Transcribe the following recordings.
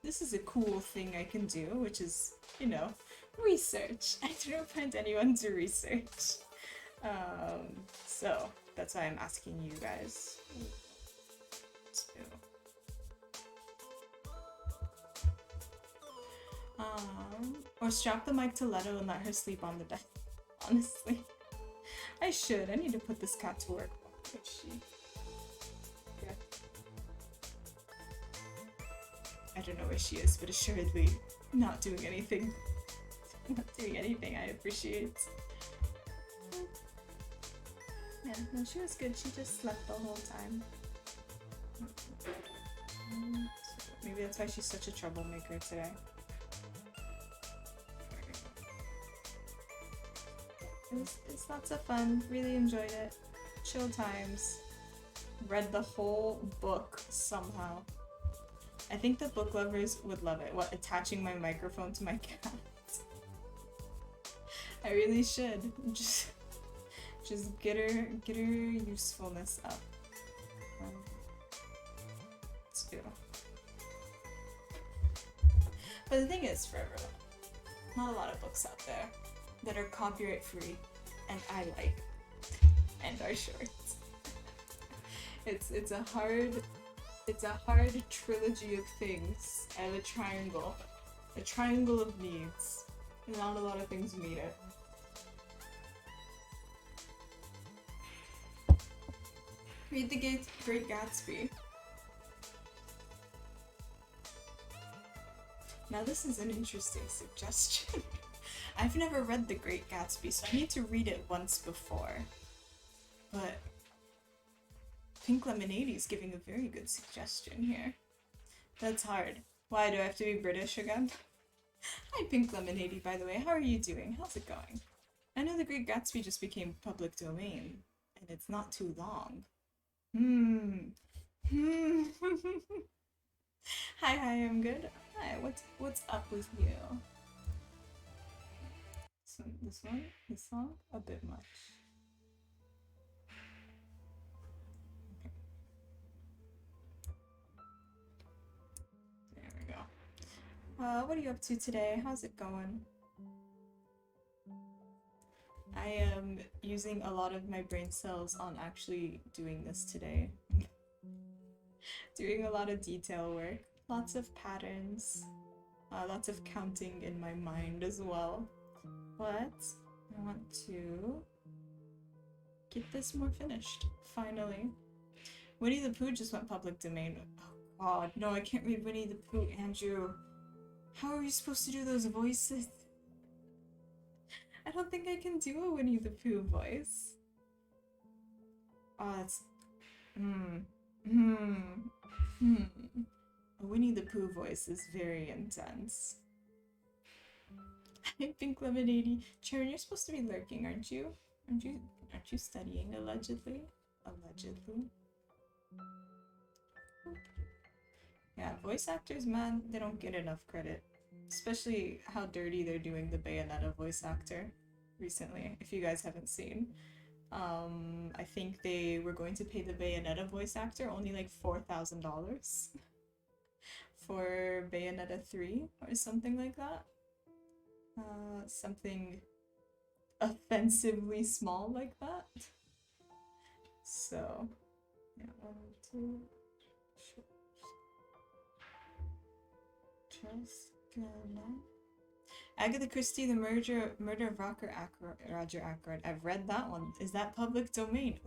this is a cool thing I can do, which is, you know, research. I don't find anyone to research. So that's why I'm asking you guys to. Or strap the mic to Leto and let her sleep on the bed. Honestly. I should. I need to put this cat to work. Where's she? Yeah. I don't know where she is, but assuredly not doing anything. Not doing anything I appreciate. Yeah, no, she was good. She just slept the whole time. Maybe that's why she's such a troublemaker today. It's lots of fun. Really enjoyed it. Chill times. Read the whole book somehow. I think the book lovers would love it. What, attaching my microphone to my cat? I really should. Just get her usefulness up. Let's do. But the thing is, for everyone, not a lot of books out there that are copyright free and I like and are short. It's a hard trilogy of things. I have a triangle of needs. Not a lot of things meet it. Read The Great Gatsby. Now this is an interesting suggestion. I've never read The Great Gatsby, so I need to read it once before. But Pink Lemonade is giving a very good suggestion here. That's hard. Why, do I have to be British again? Hi Pink Lemonade, by the way. How are you doing? How's it going? I know The Great Gatsby just became public domain, and it's not too long. Hi, I'm good. Hi, what's up with you? So this song, a bit much. Okay. There we go. What are you up to today? How's it going? I am using a lot of my brain cells on actually doing this today. Doing a lot of detail work, lots of patterns, lots of counting in my mind as well. But I want to get this more finished, finally. Winnie the Pooh just went public domain. Oh god, no, I can't read Winnie the Pooh, Andrew. How are you supposed to do those voices? I don't think I can do a Winnie the Pooh voice. Oh, that's... A Winnie the Pooh voice is very intense. I think Lemonade. Sharon, you're supposed to be lurking, aren't you? Aren't you studying allegedly? Allegedly. Yeah, voice actors, man, they don't get enough credit. Especially how dirty they're doing the Bayonetta voice actor recently, if you guys haven't seen. I think they were going to pay the Bayonetta voice actor only like $4,000 for Bayonetta 3 or something like that. Something offensively small like that. So, yeah, 1, 2, just gonna... Agatha Christie, The Murder of Roger Ackroyd. I've read that one. Is that public domain?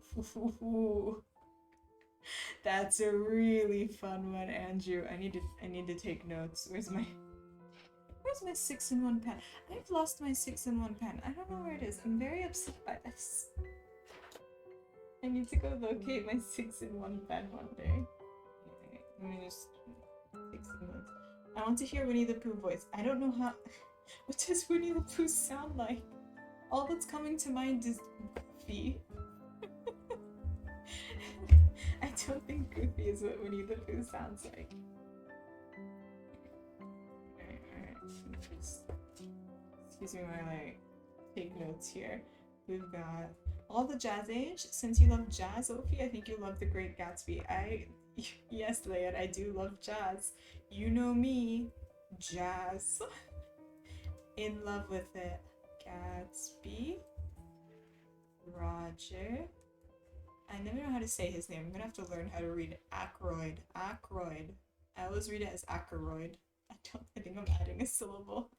That's a really fun one, Andrew. I need to take notes. Where's my 6-in-1 pen? I've lost my 6-in-1 pen. I don't know where it is. I'm very upset by this. I need to go locate my 6-in-1 pen one day. Okay, let me just 6-in-1. I want to hear Winnie the Pooh voice. I don't know how. What does Winnie the Pooh sound like? All that's coming to mind is Goofy. I don't think Goofy is what Winnie the Pooh sounds like. Alright. Excuse me while I take notes here. We've got All the Jazz Age. Since you love jazz, Ophi, I think you love The Great Gatsby. Yes, Leia, I do love jazz. You know me, jazz. In love with it. Gatsby. Roger. I never know how to say his name. I'm gonna have to learn how to read it. Ackroyd. Ackroyd. I always read it as Ackroyd. I think I'm adding a syllable.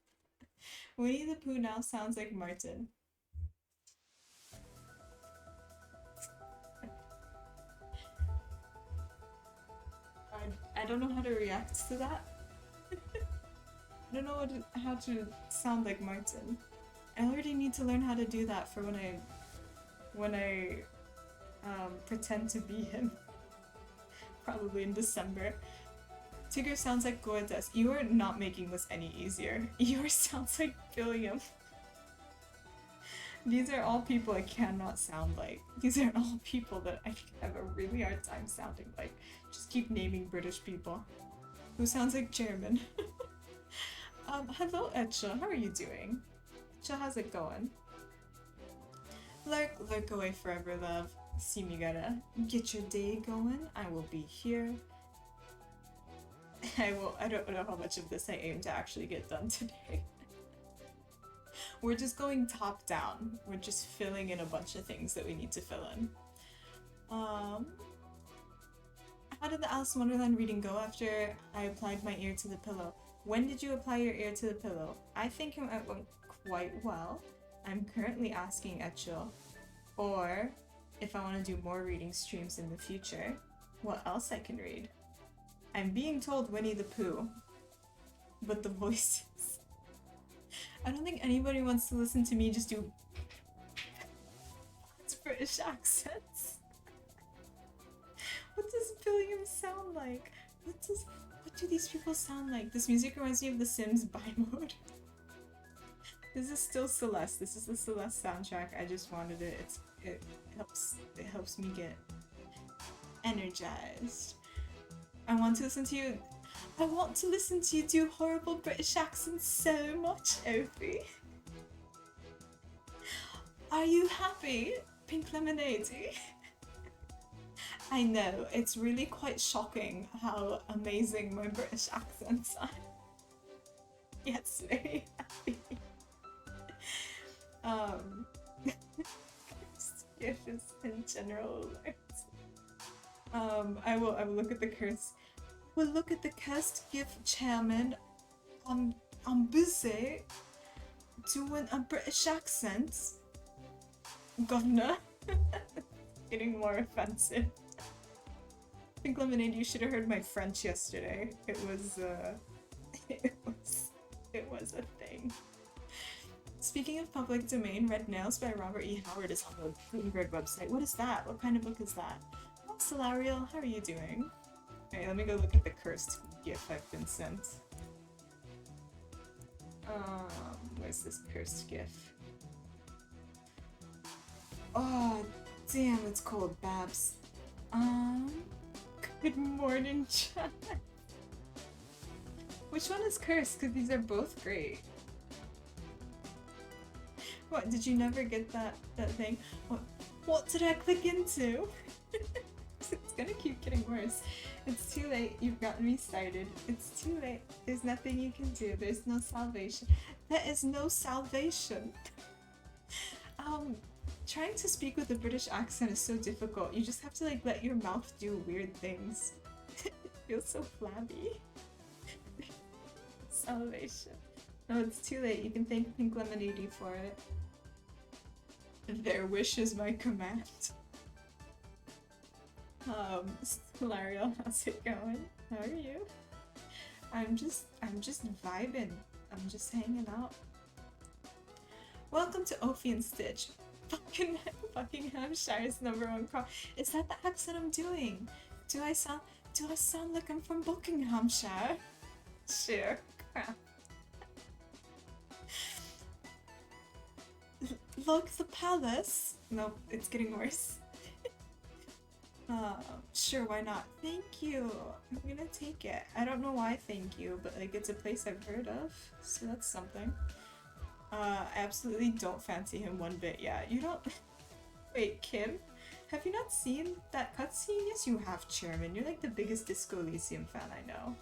Winnie the Pooh now sounds like Martin. I don't know how to react to that. I don't know how to sound like Martin. I already need to learn how to do that for when I pretend to be him. Probably in December. Tigger sounds like Goetas. You are not making this any easier. Yours sounds like Billiam. These are all people I cannot sound like. These are all people that I have a really hard time sounding like. Just keep naming British people. Who sounds like German? Hello Etcha, how are you doing? Etcha, how's it going? Lurk away forever, love. Simigara, get your day going. I will be here. I don't know how much of this I aim to actually get done today. We're just going top down. We're just filling in a bunch of things that we need to fill in. How did the Alice in Wonderland reading go after I applied my ear to the pillow? When did you apply your ear to the pillow? I think it went quite well. I'm currently asking Etchel, or if I want to do more reading streams in the future, what else I can read. I'm being told Winnie the Pooh, but the voices. I don't think anybody wants to listen to me just do British accents. What does Billiam sound like? What do these people sound like? This music reminds me of The Sims buy mode. This is still Celeste. This is the Celeste soundtrack. I just wanted it. It helps me get energized. I want to listen to you. I want to listen to you do horrible British accents so much, Opie. Are you happy, Pink Lemonade? I know, it's really quite shocking how amazing my British accents are. Yes, very happy. Skishes in general alert. I will look at the curse. We'll look at the cursed gift, Chairman. I'm busy doing a British accent. Governor. Getting more offensive. Pink Lemonade, you should have heard my French yesterday. It was a thing. Speaking of public domain, Red Nails by Robert E. Howard is on the Bloomberg website. What is that? What kind of book is that? Oh, Solariel, how are you doing? Okay, let me go look at the cursed gift I've been sent. Where's this cursed gift? Oh, damn, it's cold, Babs. Good morning, chat. Which one is cursed? Because these are both great. What, did you never get that thing? What did I click into? It's gonna keep getting worse. It's too late, you've gotten me started. It's too late, there's nothing you can do, there's no salvation. There is no salvation. Trying to speak with a British accent is so difficult. You just have to like let your mouth do weird things. It feels so flabby. Salvation. No, it's too late. You can thank Pink Lemonade for it. Their wish is my command. Solariel, how's it going? How are you? I'm just vibing. I'm just hanging out. Welcome to Ophi and Stitch. Buckinghamshire's #1 crop. Is that the accent I'm doing? Do I sound like I'm from Buckinghamshire? Sure. Crap. Look, the palace. Nope, it's getting worse. Sure, why not? Thank you. I'm gonna take it. I don't know why thank you, but like it's a place I've heard of, so that's something. I absolutely don't fancy him one bit. Yeah, you don't. Wait, Kim? Have you not seen that cutscene? Yes, you have, Chairman. You're like the biggest Disco Elysium fan I know.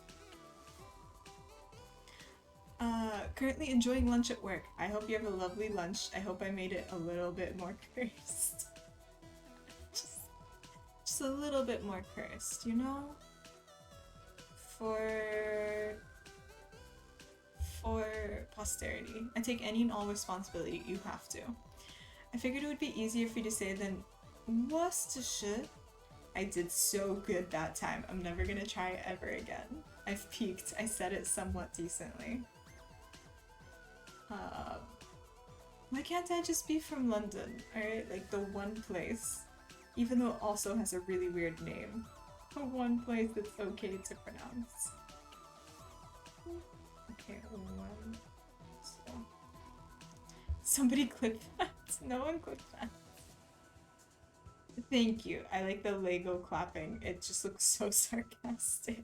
currently enjoying lunch at work. I hope you have a lovely lunch. I hope I made it a little bit more cursed. just a little bit more cursed, you know? For posterity. I take any and all responsibility. You have to. I figured it would be easier for you to say than Worcestershire. I did so good that time. I'm never gonna try it ever again. I've peaked. I said it somewhat decently. Why can't I just be from London? Alright, like the one place. Even though it also has a really weird name. The one place that's okay to pronounce. Okay, one. So. Somebody clip that. No one clip that. Thank you. I like the Lego clapping. It just looks so sarcastic.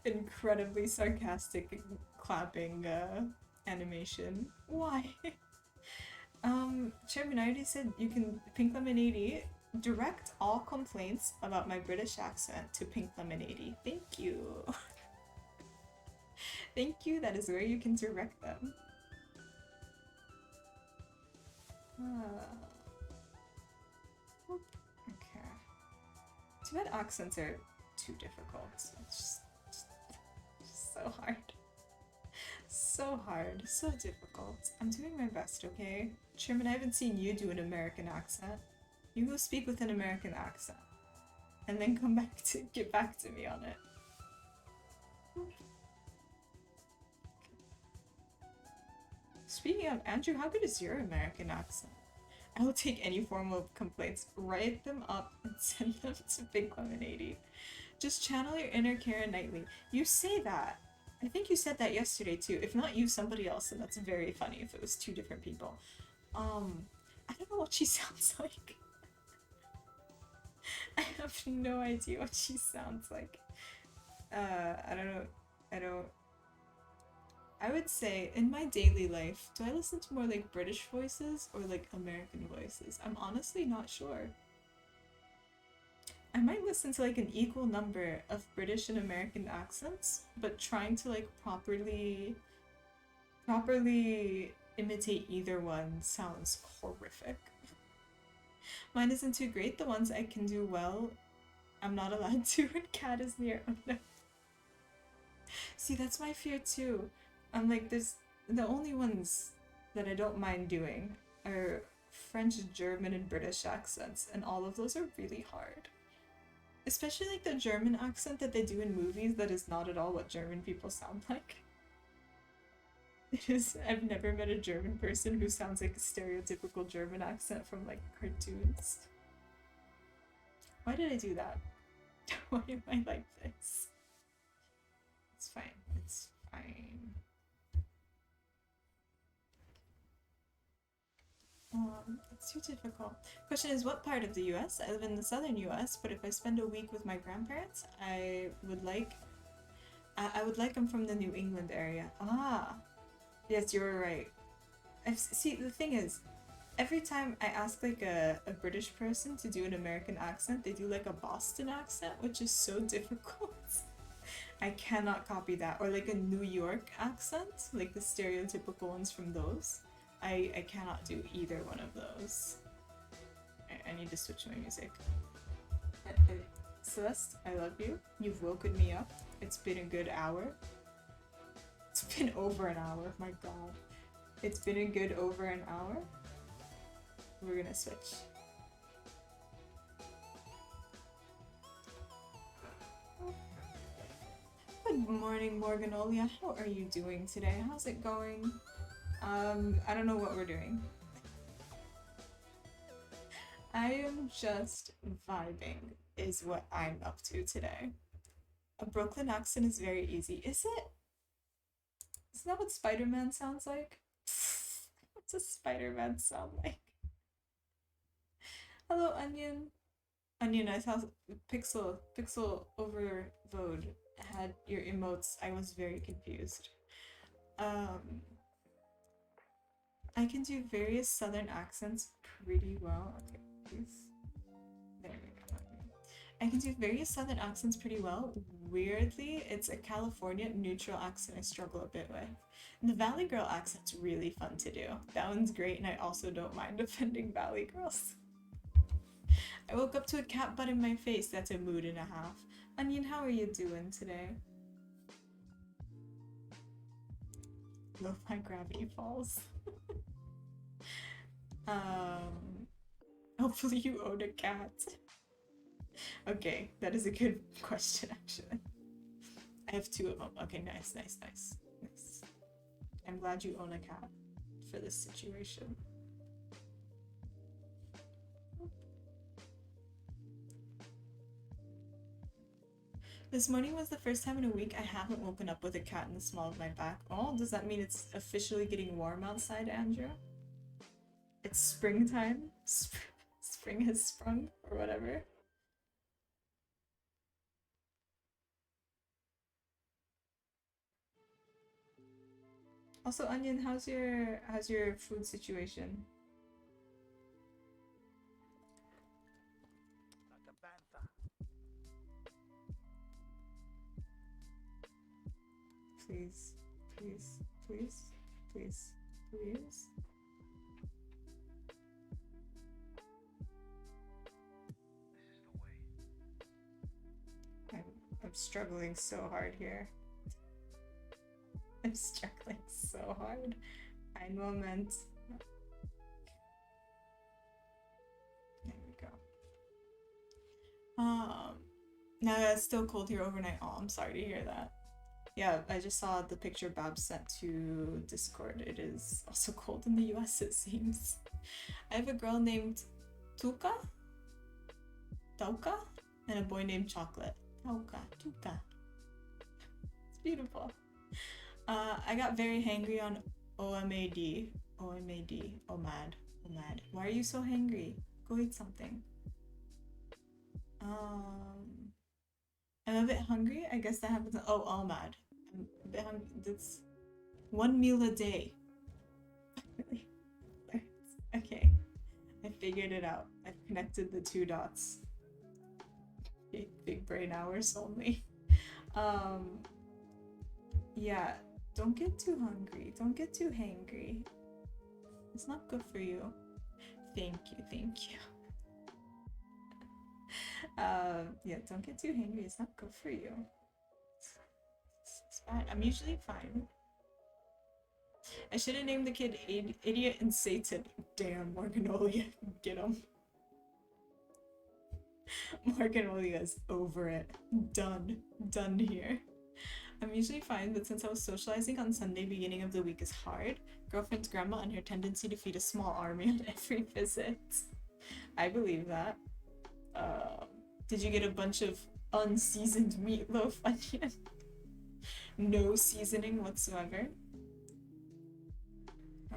Incredibly sarcastic clapping animation. Why? Chairman, I already said you can Pink Lemonade. Direct all complaints about my British accent to Pink Lemonade. Thank you. Thank you. That is where you can direct them. Okay. Too bad accents are too difficult. It's just so hard. So hard. So difficult. I'm doing my best, okay? Sherman, I haven't seen you do an American accent. You go speak with an American accent. And then come back to get back to me on it. Speaking of, Andrew, how good is your American accent? I will take any form of complaints, write them up, and send them to Big Lemonade. Just channel your inner Karen Knightley. You say that. I think you said that yesterday too. If not you, somebody else, and that's very funny if it was two different people. I don't know what she sounds like. I have no idea what she sounds like. I don't know. I would say in my daily life, do I listen to more like British voices or like American voices? I'm honestly not sure. I might listen to like an equal number of British and American accents, but trying to like properly imitate either one sounds horrific. Mine isn't too great. The ones I can do well, I'm not allowed to when Cat is near. Oh no. See, that's my fear too. I'm like, there's the only ones that I don't mind doing are French, German, and British accents, and all of those are really hard. Especially like the German accent that they do in movies that is not at all what German people sound like. I've never met a German person who sounds like a stereotypical German accent from like cartoons. Why did I do that? Why am I like this? It's fine. It's fine. It's too difficult. Question is, what part of the US? I live in the southern US, but if I spend a week with my grandparents, I would like them from the New England area. Ah, yes, you're right. See, the thing is, every time I ask like a British person to do an American accent, they do like a Boston accent, which is so difficult. I cannot copy that. Or like a New York accent, like the stereotypical ones from those. I cannot do either one of those. I need to switch my music. Celeste, I love you. You've woken me up. It's been a good hour. It's been over an hour, my god. It's been a good over an hour. We're gonna switch. Good morning, Morganolia. How are you doing today? How's it going? I don't know what we're doing. I am just vibing is what I'm up to today. A Brooklyn accent is very easy. Is it? Isn't that what Spider-Man sounds like? What does Spider-Man sound like? Hello, Onion. Onion, I saw Pixel Overvoed had your emotes. I was very confused. I can do various southern accents pretty well. Okay, please. There we go. I can do various southern accents pretty well. Weirdly, it's a California neutral accent I struggle a bit with. And the Valley Girl accent's really fun to do. That one's great, and I also don't mind offending Valley Girls. I woke up to a cat butt in my face. That's a mood and a half. Onion, how are you doing today? Lo-fi gravity falls. Hopefully you own a cat. Okay, that is a good question, actually. I have 2 of them. Okay, nice. I'm glad you own a cat for this situation. This morning was the first time in a week I haven't woken up with a cat in the small of my back. Oh, does that mean it's officially getting warm outside, Andrew? It's springtime? Spring has sprung, or whatever. Also, Onion, how's your food situation? Please, please, please, please, please. I'm struggling so hard here. I'm struggling so hard. Ein Moment. There we go. Now it's still cold here overnight. Oh, I'm sorry to hear that. Yeah, I just saw the picture Bab sent to Discord. It is also cold in the US, it seems. I have a girl named Tuka? Tauka? And a boy named Chocolate. Tauka, Tuka. It's beautiful. I got very hangry on OMAD. OMAD. OMAD. OMAD. Why are you so hangry? Go eat something. I'm a bit hungry. I guess that happens. Oh, OMAD. I'm a bit hungry. That's 1 meal a day. Really? Okay. I figured it out. I've connected the 2 dots. Big brain hours only. Yeah. Don't get too hungry. Don't get too hangry. It's not good for you. Thank you. Yeah, don't get too hangry. It's not good for you. It's bad. I'm usually fine. I should have named the kid Idiot and Satan. Damn, Morganolia. Get him. Morganolia's over it. Done here. I'm usually fine, but since I was socializing on Sunday, beginning of the week is hard. Girlfriend's grandma and her tendency to feed a small army on every visit. I believe that. Did you get a bunch of unseasoned meatloaf, Onion? No seasoning whatsoever? Oh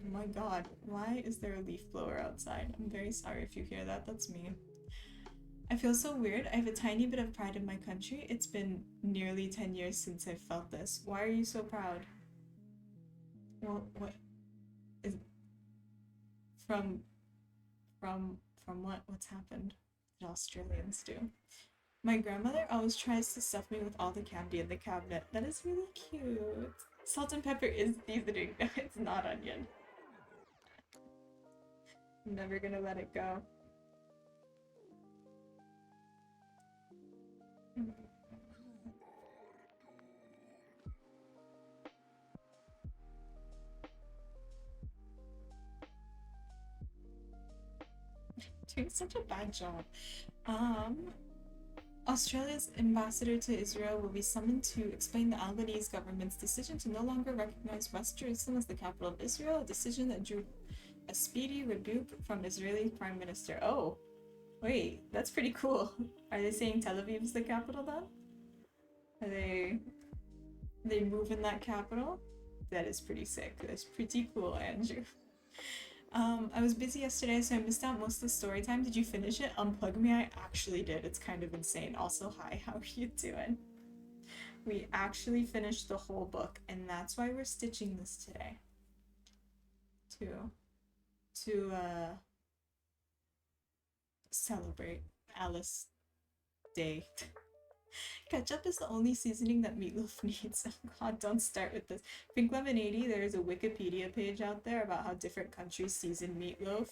my god, why is there a leaf blower outside? I'm very sorry if you hear that, that's me. I feel so weird. I have a tiny bit of pride in my country. It's been nearly 10 years since I've felt this. Why are you so proud? Well, what is from what? What's happened? That Australians do. My grandmother always tries to stuff me with all the candy in the cabinet. That is really cute. Salt and pepper is seasoning. No, it's not, Onion. I'm never gonna let it go. Doing such a bad job. Australia's ambassador to Israel will be summoned to explain the Albanese government's decision to no longer recognize West Jerusalem as the capital of Israel, a decision that drew a speedy rebuke from Israeli Prime Minister. Oh, wait, that's pretty cool. Are they saying Tel Aviv is the capital then? Are they moving that capital? That is pretty sick. That's pretty cool, Andrew. I was busy yesterday, so I missed out most of the story time. Did you finish it? Unplug me, I actually did. It's kind of insane. Also, hi, how are you doing? We actually finished the whole book, and that's why we're stitching this today. To celebrate Alice day. Ketchup is the only seasoning that meatloaf needs. Oh god, don't start with this. Pink Lemon 80, there's a Wikipedia page out there about how different countries season meatloaf,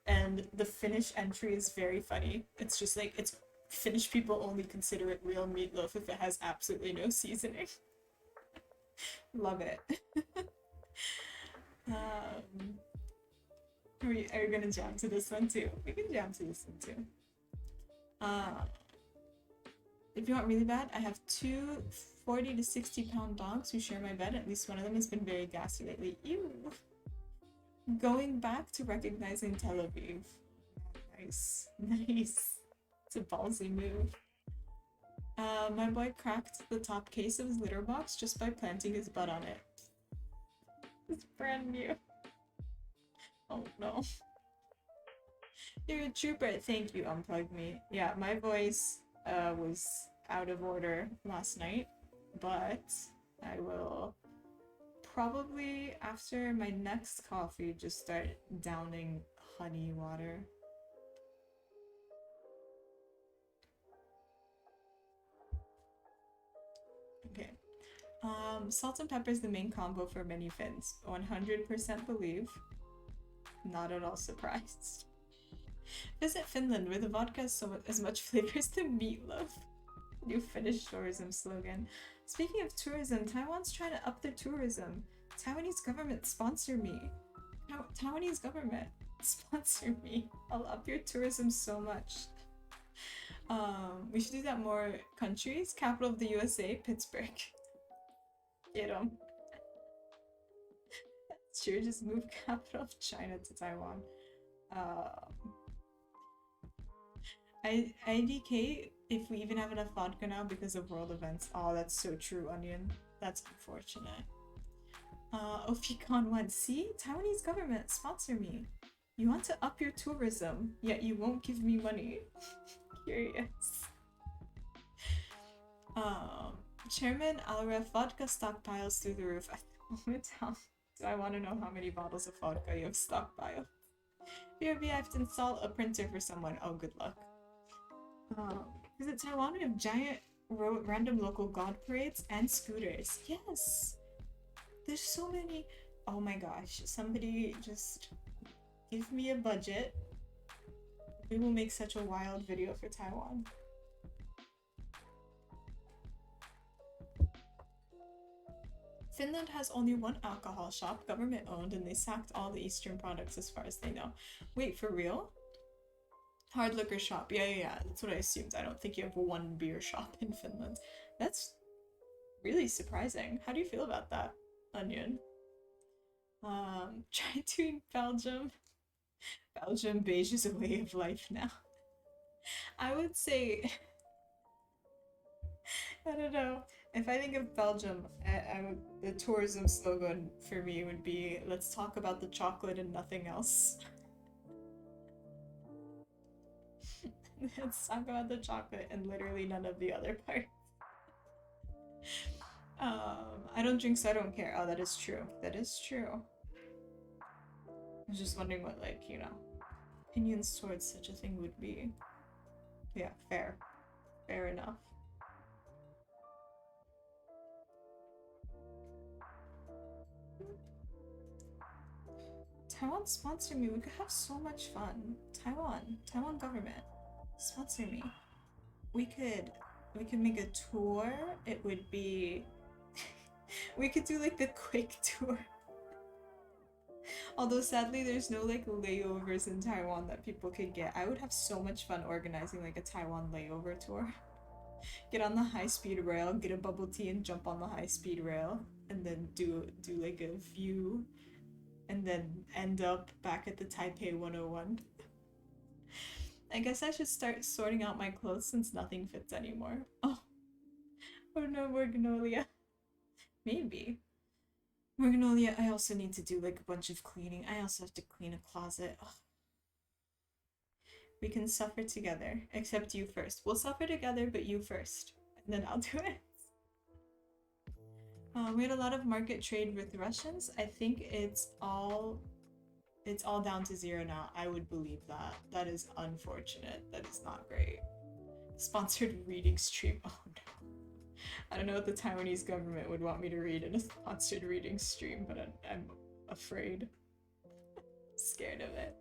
and the Finnish entry is very funny. It's just like, it's Finnish people only consider it real meatloaf if it has absolutely no seasoning. Love it. Are you gonna jam to this one too? We can jam to this one too. If you want really bad, I have two 40 to 60 pound dogs who share my bed. At least one of them has been very gassy lately. Ew. Going back to recognizing Tel Aviv. Nice. Nice. It's a ballsy move. My boy cracked the top case of his litter box just by planting his butt on it. It's brand new. Oh no. You're a trooper. Thank you, Unplug Me. Yeah, my voice was out of order last night, but I will probably, after my next coffee, just start downing honey water. Okay. Salt and pepper is the main combo for many Finns. 100% believe. Not at all surprised. Visit Finland, where the vodka has as much flavor as the meatloaf. New Finnish tourism slogan. Speaking of tourism, Taiwan's trying to up their tourism. Taiwanese government, sponsor me. Taiwanese government, sponsor me. I'll up your tourism so much. We should do that more countries. Capital of the USA, Pittsburgh. Get 'em. Sure, just move capital of China to Taiwan. IDK, if we even have enough vodka now because of world events. Oh, that's so true, Onion. That's unfortunate. Oficon1, see? Taiwanese government, sponsor me. You want to up your tourism, yet you won't give me money. Curious. Chairman Alref, vodka stockpiles through the roof. Do I want to know how many bottles of vodka you have stockpiled? BRB, I have to install a printer for someone. Oh, good luck. Visit Taiwan, we have giant random local god parades and scooters. Yes! There's so many. Oh my gosh, somebody just give me a budget. We will make such a wild video for Taiwan. Finland has only one alcohol shop, government owned, and they sacked all the Eastern products as far as they know. Wait, for real? Hard liquor shop. Yeah. That's what I assumed. I don't think you have one beer shop in Finland. That's really surprising. How do you feel about that, Onion? Try doing Belgium. Belgium, beige is a way of life now. I would say... I don't know. If I think of Belgium, the tourism slogan for me would be, let's talk about the chocolate and nothing else. Let's talk about the chocolate and literally none of the other parts. I don't drink, so I don't care. Oh, that is true. That is true. I was just wondering what, like, you know, opinions towards such a thing would be. Yeah, fair. Fair enough. Taiwan, sponsor me. We could have so much fun. Taiwan government, sponsor me. We could make a tour. It would be we could do like the quick tour. Although sadly there's no like layovers in Taiwan that people could get. I would have so much fun organizing like a Taiwan layover tour. Get on the high-speed rail, get a bubble tea and jump on the high-speed rail, and then do like a view, and then end up back at the Taipei 101. I guess I should start sorting out my clothes since nothing fits anymore. Oh no, Magnolia. Maybe. Magnolia, I also need to do like a bunch of cleaning. I also have to clean a closet. Ugh. We can suffer together, except you first. We'll suffer together, but you first. And then I'll do it. We had a lot of market trade with Russians. I think it's all down to zero now. I would believe that. That is unfortunate. That is not great. Sponsored reading stream. Oh no. I don't know what the Taiwanese government would want me to read in a sponsored reading stream, but I'm afraid. Scared of it.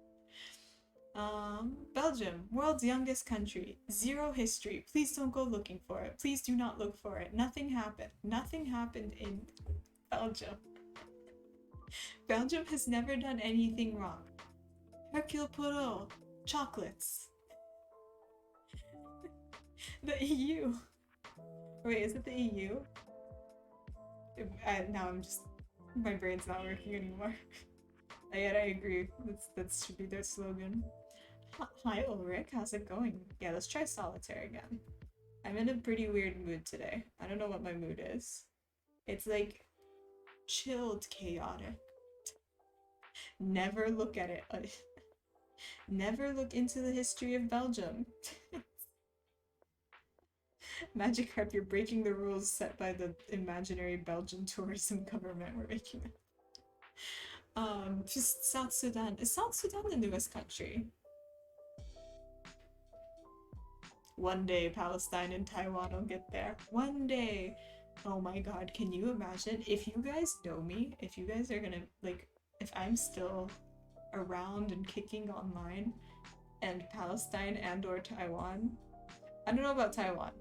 Belgium, world's youngest country. Zero history. Please don't go looking for it. Please do not look for it. Nothing happened. Nothing happened in Belgium. Belgium has never done anything wrong. Hercule Poirot. Chocolates. The EU. Wait, is it the EU? Now I'm just... My brain's not working anymore. Yet I agree. That should be their slogan. Hi Ulrich, how's it going? Yeah, let's try solitaire again. I'm in a pretty weird mood today. I don't know what my mood is. It's like chilled chaotic. Never look at it. Never look into the history of Belgium. Magikarp, you're breaking the rules set by the imaginary Belgian tourism government. We're making it. Just South Sudan. Is South Sudan the newest country? One day Palestine and Taiwan will get there. One day. Oh my god, can you imagine? If you guys know me, if you guys are gonna, like, if I'm still around and kicking online, and Palestine and or Taiwan, I don't know about Taiwan,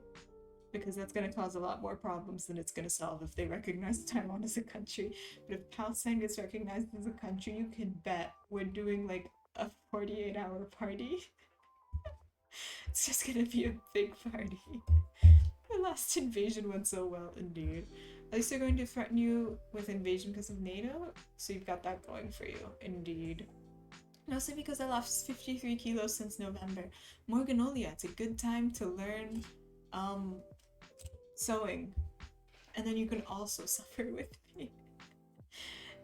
because that's gonna cause a lot more problems than it's gonna solve if they recognize Taiwan as a country. But if Palestine gets recognized as a country, you can bet we're doing like a 48-hour party. It's just gonna be a big party. The last invasion went so well, indeed. At least they're going to threaten you with invasion because of NATO, so you've got that going for you, indeed. And also because I lost 53 kilos since November. Morganolia, it's a good time to learn sewing. And then you can also suffer with me.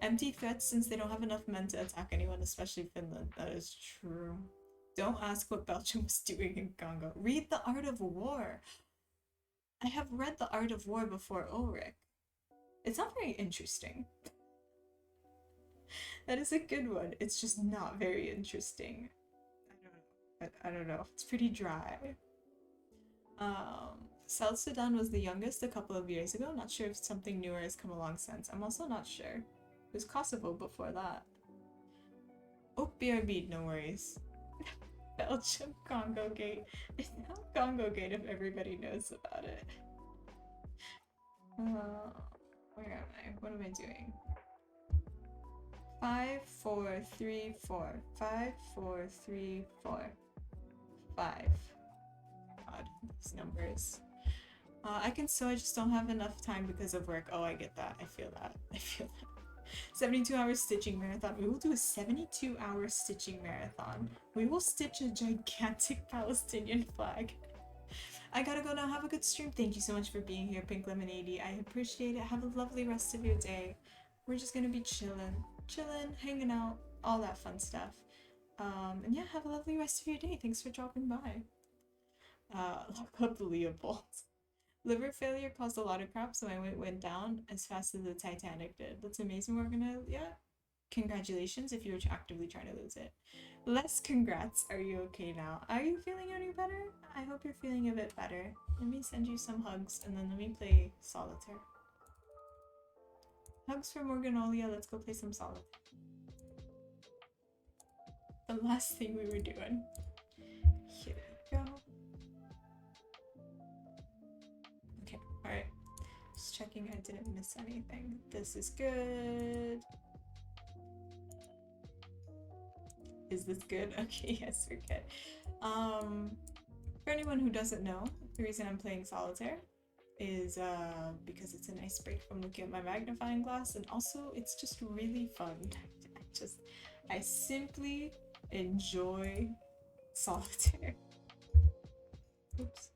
Empty threats since they don't have enough men to attack anyone, especially Finland. That is true. Don't ask what Belgium was doing in Congo. Read The Art of War. I have read The Art of War before Ulrich. It's not very interesting. That is a good one. It's just not very interesting. I don't know. It's pretty dry. South Sudan was the youngest a couple of years ago. Not sure if something newer has come along since. I'm also not sure. It was Kosovo before that. Oh, BRB, no worries. Belgium, Congo Gate. It's not Congo Gate if everybody knows about it. Where am I? What am I doing? 5, 4, 3, 4. 5, 4, 3, 4. 5. God, these numbers. I can sew, I just don't have enough time because of work. Oh, I get that. I feel that. 72-hour stitching marathon. We will do a 72-hour stitching marathon. We will stitch a gigantic Palestinian flag. I gotta go now. Have a good stream. Thank you so much for being here, Pink Lemonade. I appreciate it. Have a lovely rest of your day. We're just gonna be chilling, hanging out, all that fun stuff. And yeah, have a lovely rest of your day. Thanks for dropping by. Look up Leopold. Liver failure caused a lot of crap, so my weight went down as fast as the Titanic did. That's amazing. We're gonna, yeah. Congratulations if you were actively trying to lose it. Less congrats. Are you okay now? Are you feeling any better? I hope you're feeling a bit better. Let me send you some hugs and then let me play solitaire. Hugs for Morganolia. Let's go play some solitaire. The last thing we were doing. Here we go. Okay, alright. Just checking I didn't miss anything. This is good. Is this good? Okay, yes, we're good. For anyone who doesn't know, the reason I'm playing solitaire is because it's a nice break from looking at my magnifying glass, and also it's just really fun. I simply enjoy solitaire. Oops.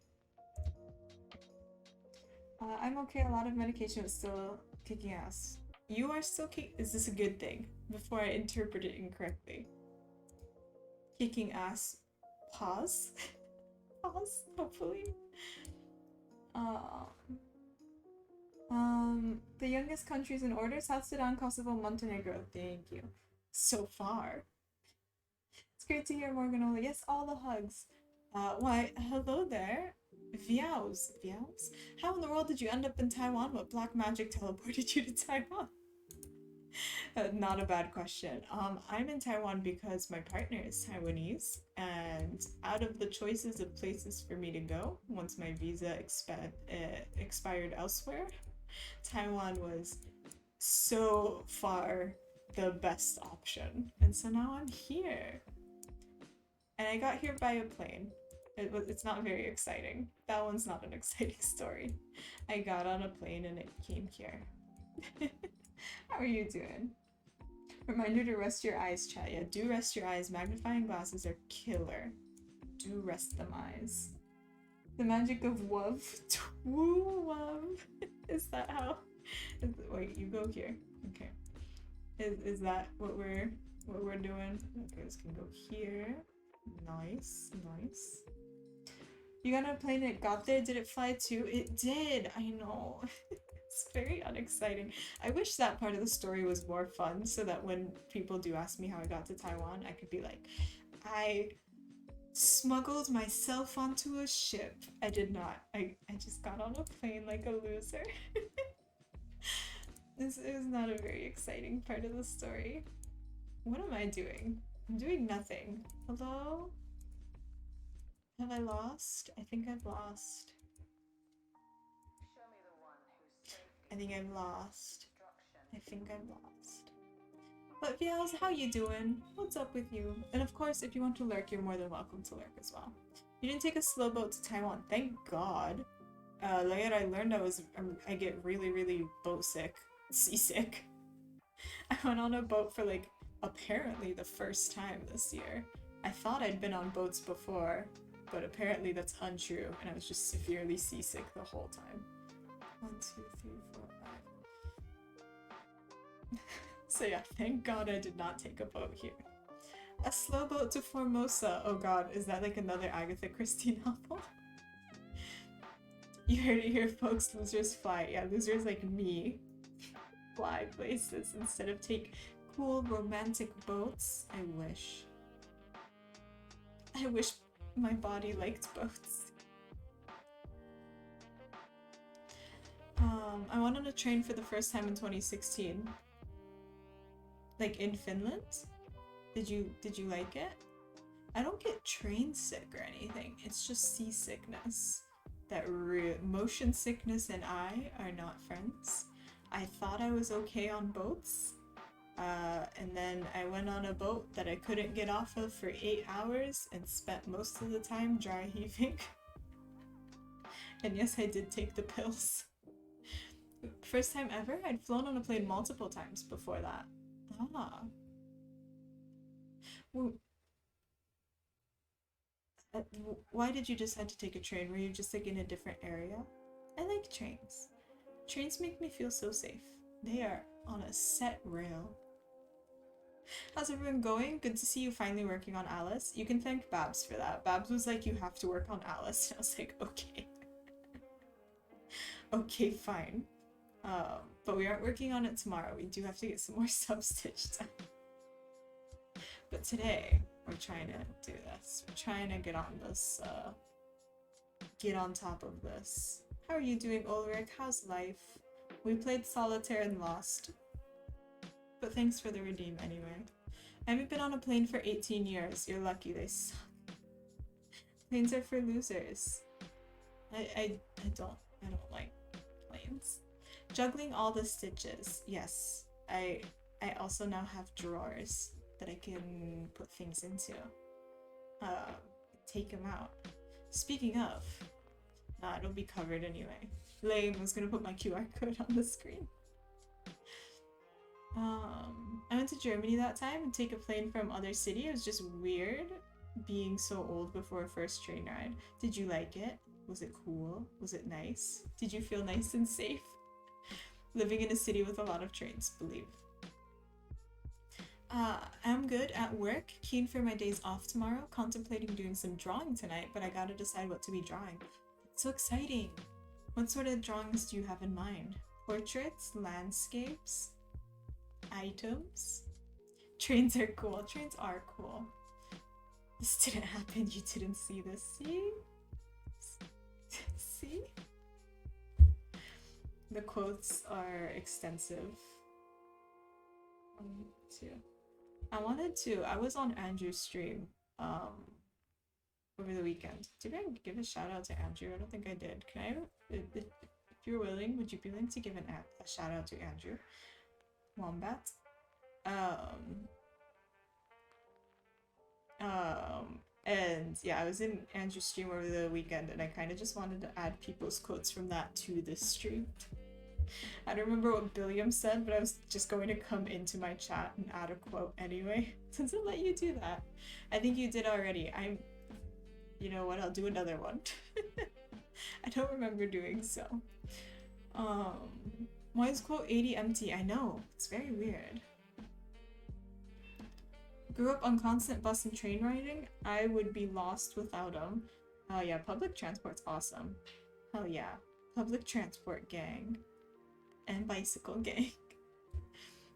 I'm okay. A lot of medication is still kicking ass. You are still Is this a good thing? Before I interpret it incorrectly. Kicking ass. Pause. Pause. Hopefully. The youngest countries in order: South Sudan, Kosovo, Montenegro. Thank you. So far. It's great to hear Morganola. Yes, all the hugs. Why, hello there. Viaos. Viaos? How in the world did you end up in Taiwan? What black magic teleported you to Taiwan? Not a bad question. I'm in Taiwan because my partner is Taiwanese, and out of the choices of places for me to go once my visa expired elsewhere, Taiwan was so far the best option. And so now I'm here. And I got here by a plane. It's not very exciting. That one's not an exciting story. I got on a plane and it came here. How are you doing? Reminder to rest your eyes, chat. Yeah, do rest your eyes. Magnifying glasses are killer. Do rest them eyes. The magic of WUV. WUV. Is that how? Wait, you go here. Okay. Is that what we're doing? Okay, this can go here. Nice, nice. You got on a plane and it got there? Did it fly too? It did! I know. It's very unexciting. I wish that part of the story was more fun so that when people do ask me how I got to Taiwan, I could be like, I smuggled myself onto a ship. I did not. I just got on a plane like a loser. This is not a very exciting part of the story. What am I doing? I'm doing nothing. Hello? Have I lost? I think I've lost. I think I've lost. I think I've lost. But Vials, how you doing? What's up with you? And of course, if you want to lurk, you're more than welcome to lurk as well. You didn't take a slow boat to Taiwan. Thank God. Later I learned I get really, really boat sick. Seasick. I went on a boat for like apparently the first time this year. I thought I'd been on boats before, but apparently that's untrue, and I was just severely seasick the whole time. 1, 2, 3, 4, 5. So yeah, thank God I did not take a boat here. A slow boat to Formosa. Oh God, is that like another Agatha Christie novel? You heard it here, folks. Losers fly. Yeah, losers like me fly places instead of take cool romantic boats. I wish my body liked boats. I went on a train for the first time in 2016. Like in Finland? Did you like it? I don't get train sick or anything. It's just seasickness. That motion sickness and I are not friends. I thought I was okay on boats. And then I went on a boat that I couldn't get off of for 8 hours and spent most of the time dry heaving. And yes, I did take the pills. First time ever? I'd flown on a plane multiple times before that. Ah. Well, why did you decide to take a train? Were you just like in a different area? I like trains. Trains make me feel so safe. They are on a set rail. How's everyone going? Good to see you finally working on Alice. You can thank Babs for that. Babs was like, you have to work on Alice. And I was like, okay. Okay, fine. But we aren't working on it tomorrow. We do have to get some more sub-stitch done. But today, we're trying to do this. We're trying to get on this, get on top of this. How are you doing, Ulrich? How's life? We played Solitaire and lost. But thanks for the redeem anyway. I haven't been on a plane for 18 years. You're lucky, they suck. Planes are for losers. I don't like planes. Juggling all the stitches. Yes. I also now have drawers that I can put things into. Take them out. Speaking of, it'll be covered anyway. Lame, was gonna put my QR code on the screen. I went to Germany that time and take a plane from other city. It was just weird being so old before a first train ride. Did you like it? Was it cool? Was it nice? Did you feel nice and safe? Living in a city with a lot of trains, believe. I'm good at work, keen for my days off tomorrow, contemplating doing some drawing tonight, but I gotta decide what to be drawing. It's so exciting! What sort of drawings do you have in mind? Portraits? Landscapes? Items? Trains are cool. Trains are cool. This didn't happen. You didn't see this. See? See? The quotes are extensive. 1, 2. I was on Andrew's stream over the weekend. Did I give a shout out to Andrew? I don't think I did. Can I, if you're willing, would you be willing to give a shout out to Andrew Wombat? And yeah, I was in Andrew's stream over the weekend and I kind of just wanted to add people's quotes from that to this stream. I don't remember what Billiam said, but I was just going to come into my chat and add a quote anyway. Since it let you do that. I think you did already. You know what, I'll do another one. I don't remember doing so. Why is quote 80 empty? I know, it's very weird. Grew up on constant bus and train riding. I would be lost without them. Oh yeah, public transport's awesome. Hell yeah. Public transport gang. And bicycle gang.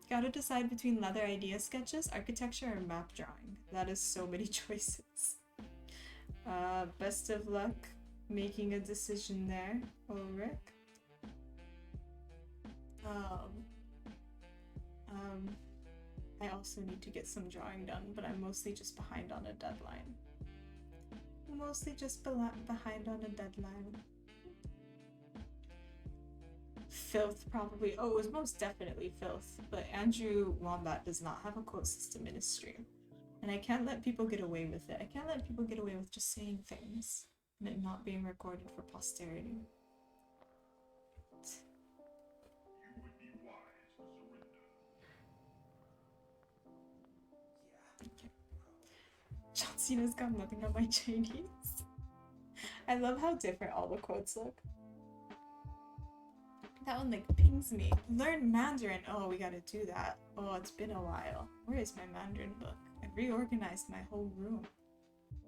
Gotta decide between leather idea sketches, architecture, or map drawing. That is so many choices. Best of luck making a decision there, Ulrich. I also need to get some drawing done, but I'm mostly just behind on a deadline. Filth, probably. Oh, it was most definitely Filth, but Andrew Wombat does not have a quote system in his stream. And I can't let people get away with it. I can't let people get away with just saying things and it not being recorded for posterity. Okay. John Cena's got nothing on my Chinese. I love how different all the quotes look. That one like pings me. Learn Mandarin. Oh, we gotta do that. Oh, it's been a while. Where is my Mandarin book? I reorganized my whole room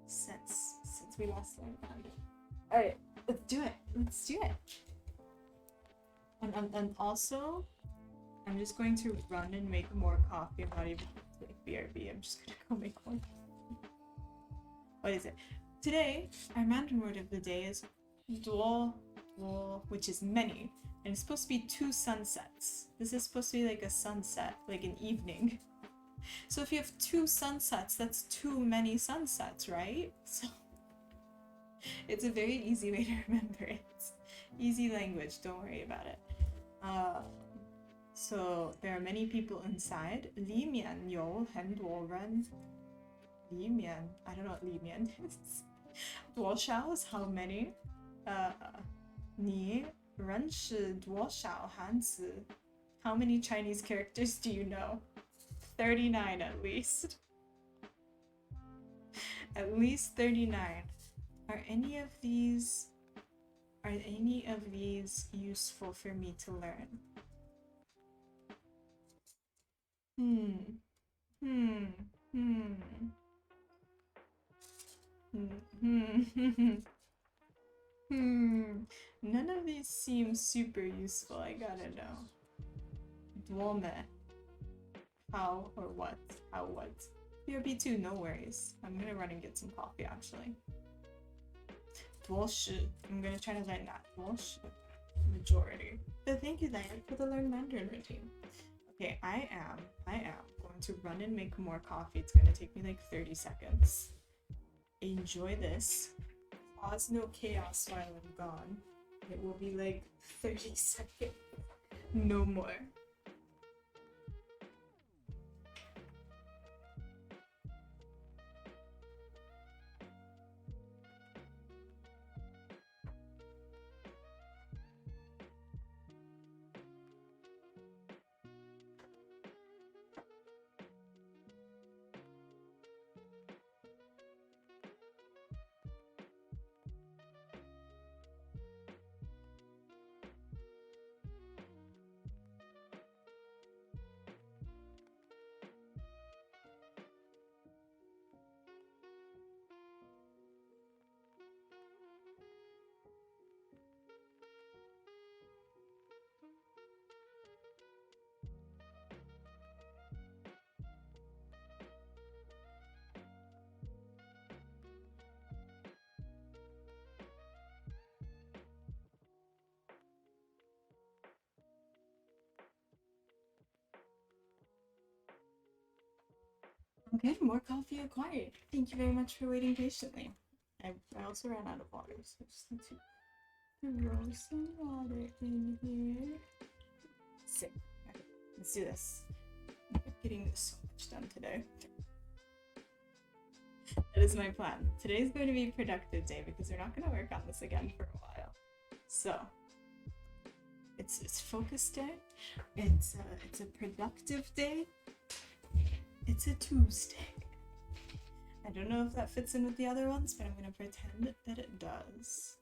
since we last learned Mandarin. Alright, let's do it. Let's do it. And also, I'm just going to run and make more coffee. I'm not even going to make BRB. I'm just gonna go make more coffee. What is it? Today, our Mandarin word of the day is duo, which is many. And it's supposed to be 2 sunsets. This is supposed to be like a sunset, like an evening. So if you have 2 sunsets, that's too many sunsets, right? So it's a very easy way to remember it. Easy language, don't worry about it. So there are many people inside. 里面有很多人. 里面, I don't know what 里面 is. 多少 is how many. 你认识多少汉字? How many Chinese characters do you know? 39 at least. At least 39. Are any of these useful for me to learn? None of these seem super useful, I gotta know. Dwome. How or what? How what? BRB2, no worries. I'm gonna run and get some coffee actually. Dwoshi. I'm gonna try to learn that. Dwoshi. Majority. But thank you, Diane, for the Learn Mandarin routine. Okay, I am going to run and make more coffee. It's gonna take me like 30 seconds. Enjoy this. Pause no chaos while I'm gone. It will be like 30 seconds. No more. Okay, more coffee acquired. Thank you very much for waiting patiently. I also ran out of water, so I just need to throw some water in here. Sick. Okay, let's do this. I'm getting so much done today. That is my plan. Today's going to be a productive day because we're not going to work on this again for a while. So, it's focus day. It's a productive day. It's a Tuesday. I don't know if that fits in with the other ones, but I'm going to pretend that it does.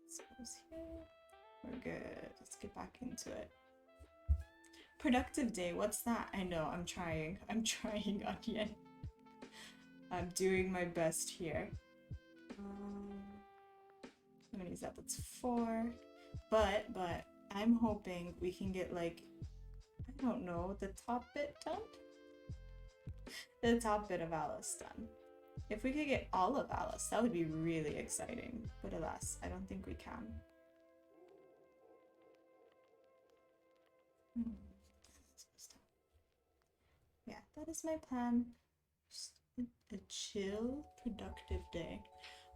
This goes here. We're good. Let's get back into it. Productive day, what's that? I know, I'm trying. I'm trying, Onion. I'm doing my best here. How many is that? That's 4. But I'm hoping we can get, like, I don't know, the top bit done? The top bit of Alice done. If we could get all of Alice, that would be really exciting. But alas, I don't think we can. Yeah, that is my plan. Just a chill, productive day.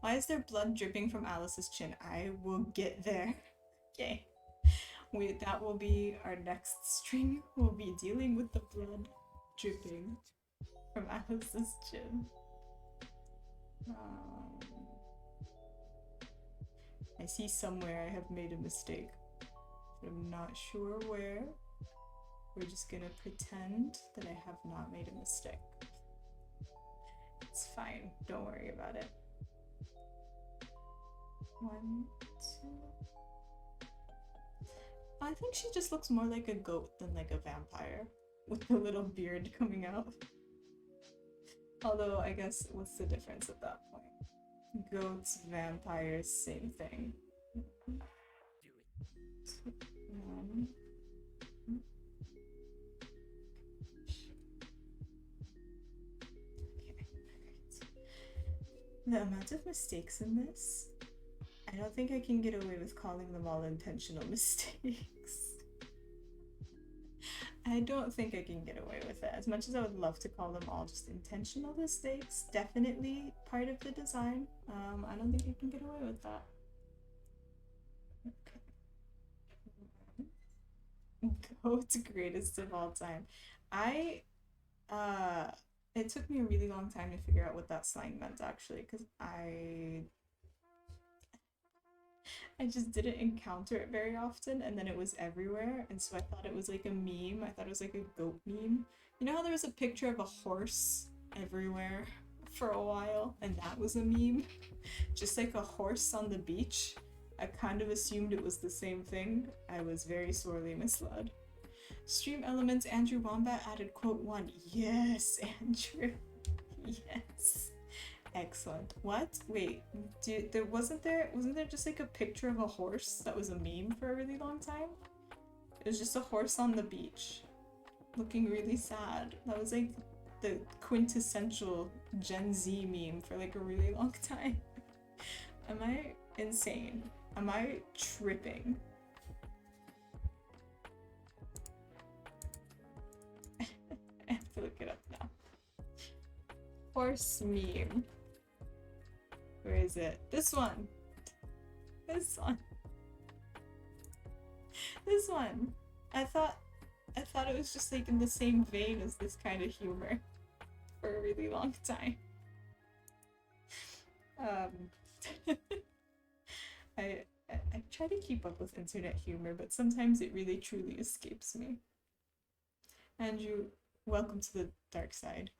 Why is there blood dripping from Alice's chin? I will get there. Okay. That will be our next stream. We'll be dealing with the blood dripping from Alice's chin. I see somewhere I have made a mistake, but I'm not sure where. We're just gonna pretend that I have not made a mistake. It's fine, don't worry about it. 1, 2. I think she just looks more like a goat than like a vampire, with the little beard coming out. Although, I guess, what's the difference at that point? Goats, vampires, same thing. The amount of mistakes in this, I don't think I can get away with calling them all intentional mistakes. I don't think I can get away with it. As much as I would love to call them all just intentional mistakes, definitely part of the design, I don't think I can get away with that. Okay. Goat's greatest of all time. It took me a really long time to figure out what that slang meant, actually, because I just didn't encounter it very often, and then it was everywhere, and so I thought it was like a meme. I thought it was like a goat meme. You know how there was a picture of a horse everywhere for a while, and that was a meme? Just like a horse on the beach. I kind of assumed it was the same thing. I was very sorely misled. Stream elements, Andrew Wombat added quote 1. Yes, Andrew. Yes. Excellent. What? Wait, wasn't there just like a picture of a horse that was a meme for a really long time? It was just a horse on the beach, looking really sad. That was like the quintessential Gen Z meme for like a really long time. Am I insane? Am I tripping? I have to look it up now. Horse meme. Where is it? This one. This one. This one. I thought it was just like in the same vein as this kind of humor for a really long time. I try to keep up with internet humor, but sometimes it really truly escapes me. Andrew, welcome to the dark side.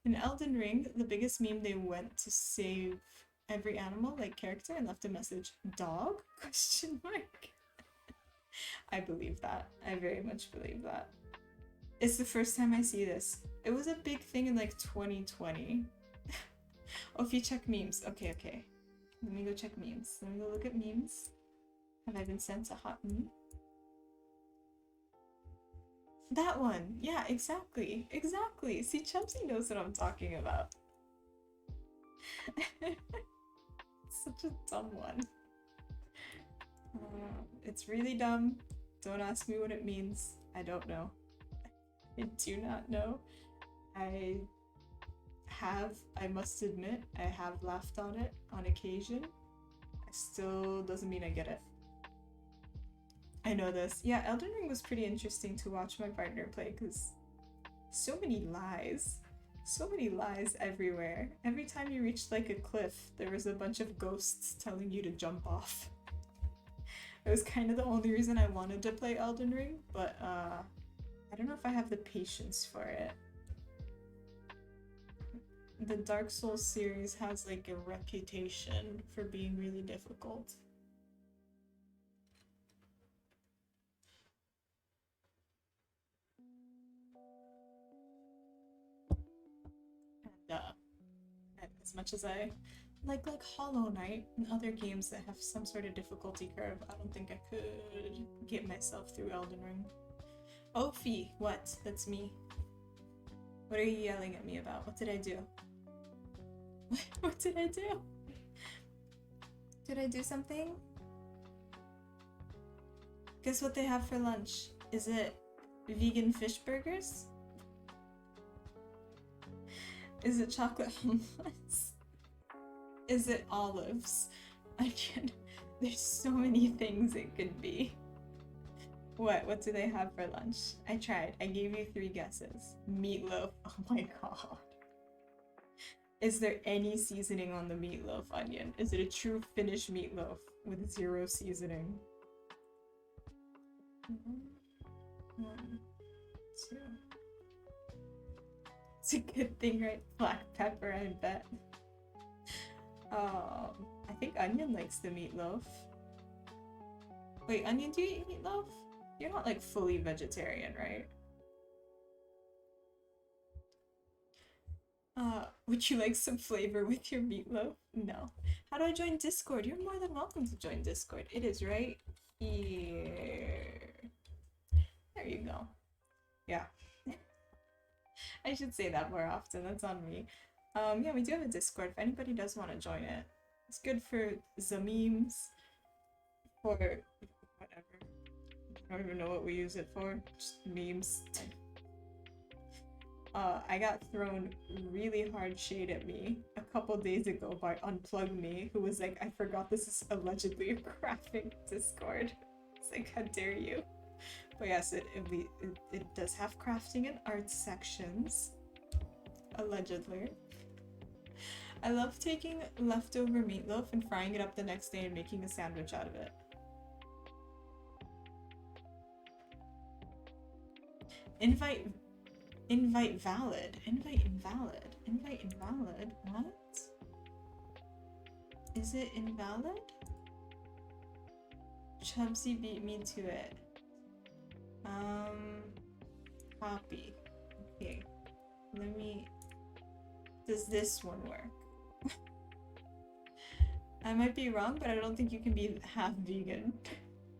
In Elden Ring, the biggest meme, they went to save every animal, like character, and left a message. Dog? Question mark. I believe that. I very much believe that. It's the first time I see this. It was a big thing in like 2020. Oh, if you check memes. Okay. Let me go check memes. Let me go look at memes. Have I been sent a hot meme? That one! Yeah, exactly. Exactly. See, Chelsea knows what I'm talking about. Such a dumb one. It's really dumb. Don't ask me what it means. I don't know. I do not know. I must admit, I have laughed on it on occasion. It still doesn't mean I get it. I know this. Yeah, Elden Ring was pretty interesting to watch my partner play because so many lies. So many lies everywhere. Every time you reached like a cliff, there was a bunch of ghosts telling you to jump off. It was kind of the only reason I wanted to play Elden Ring, but I don't know if I have the patience for it. The Dark Souls series has like a reputation for being really difficult. And as much as I like Hollow Knight and other games that have some sort of difficulty curve, I don't think I could get myself through Elden Ring. Oh, Fee, what? That's me. What are you yelling at me about? What did I do? What did I do? Did I do something? Guess what they have for lunch? Is it vegan fish burgers? Is it chocolate hummus? Is it olives? I can't. There's so many things it could be. What do they have for lunch? I tried. I gave you 3 guesses. Meatloaf. Oh my god. Is there any seasoning on the meatloaf, Onion? Is it a true Finnish meatloaf with 0 seasoning? 1, 2. It's a good thing, right? Black pepper, I bet. I think Onion likes the meatloaf. Wait, Onion, do you eat meatloaf? You're not like fully vegetarian, right? Would you like some flavor with your meatloaf? No. How do I join Discord? You're more than welcome to join Discord. It is right here. There you go. Yeah. I should say that more often. That's on me. Yeah, we do have a Discord if anybody does want to join it. It's good for the memes, for whatever. I don't even know what we use it for. Just memes. I got thrown really hard shade at me a couple days ago by UnplugMe, who was like, I forgot this is allegedly a graphic Discord. It's like, how dare you? But yes, it does have crafting and art sections. Allegedly. I love taking leftover meatloaf and frying it up the next day and making a sandwich out of it. Invite valid. Invite invalid. Invite invalid. What? Is it invalid? Chubsy beat me to it. Copy. Okay. Let me... Does this one work? I might be wrong, but I don't think you can be half vegan.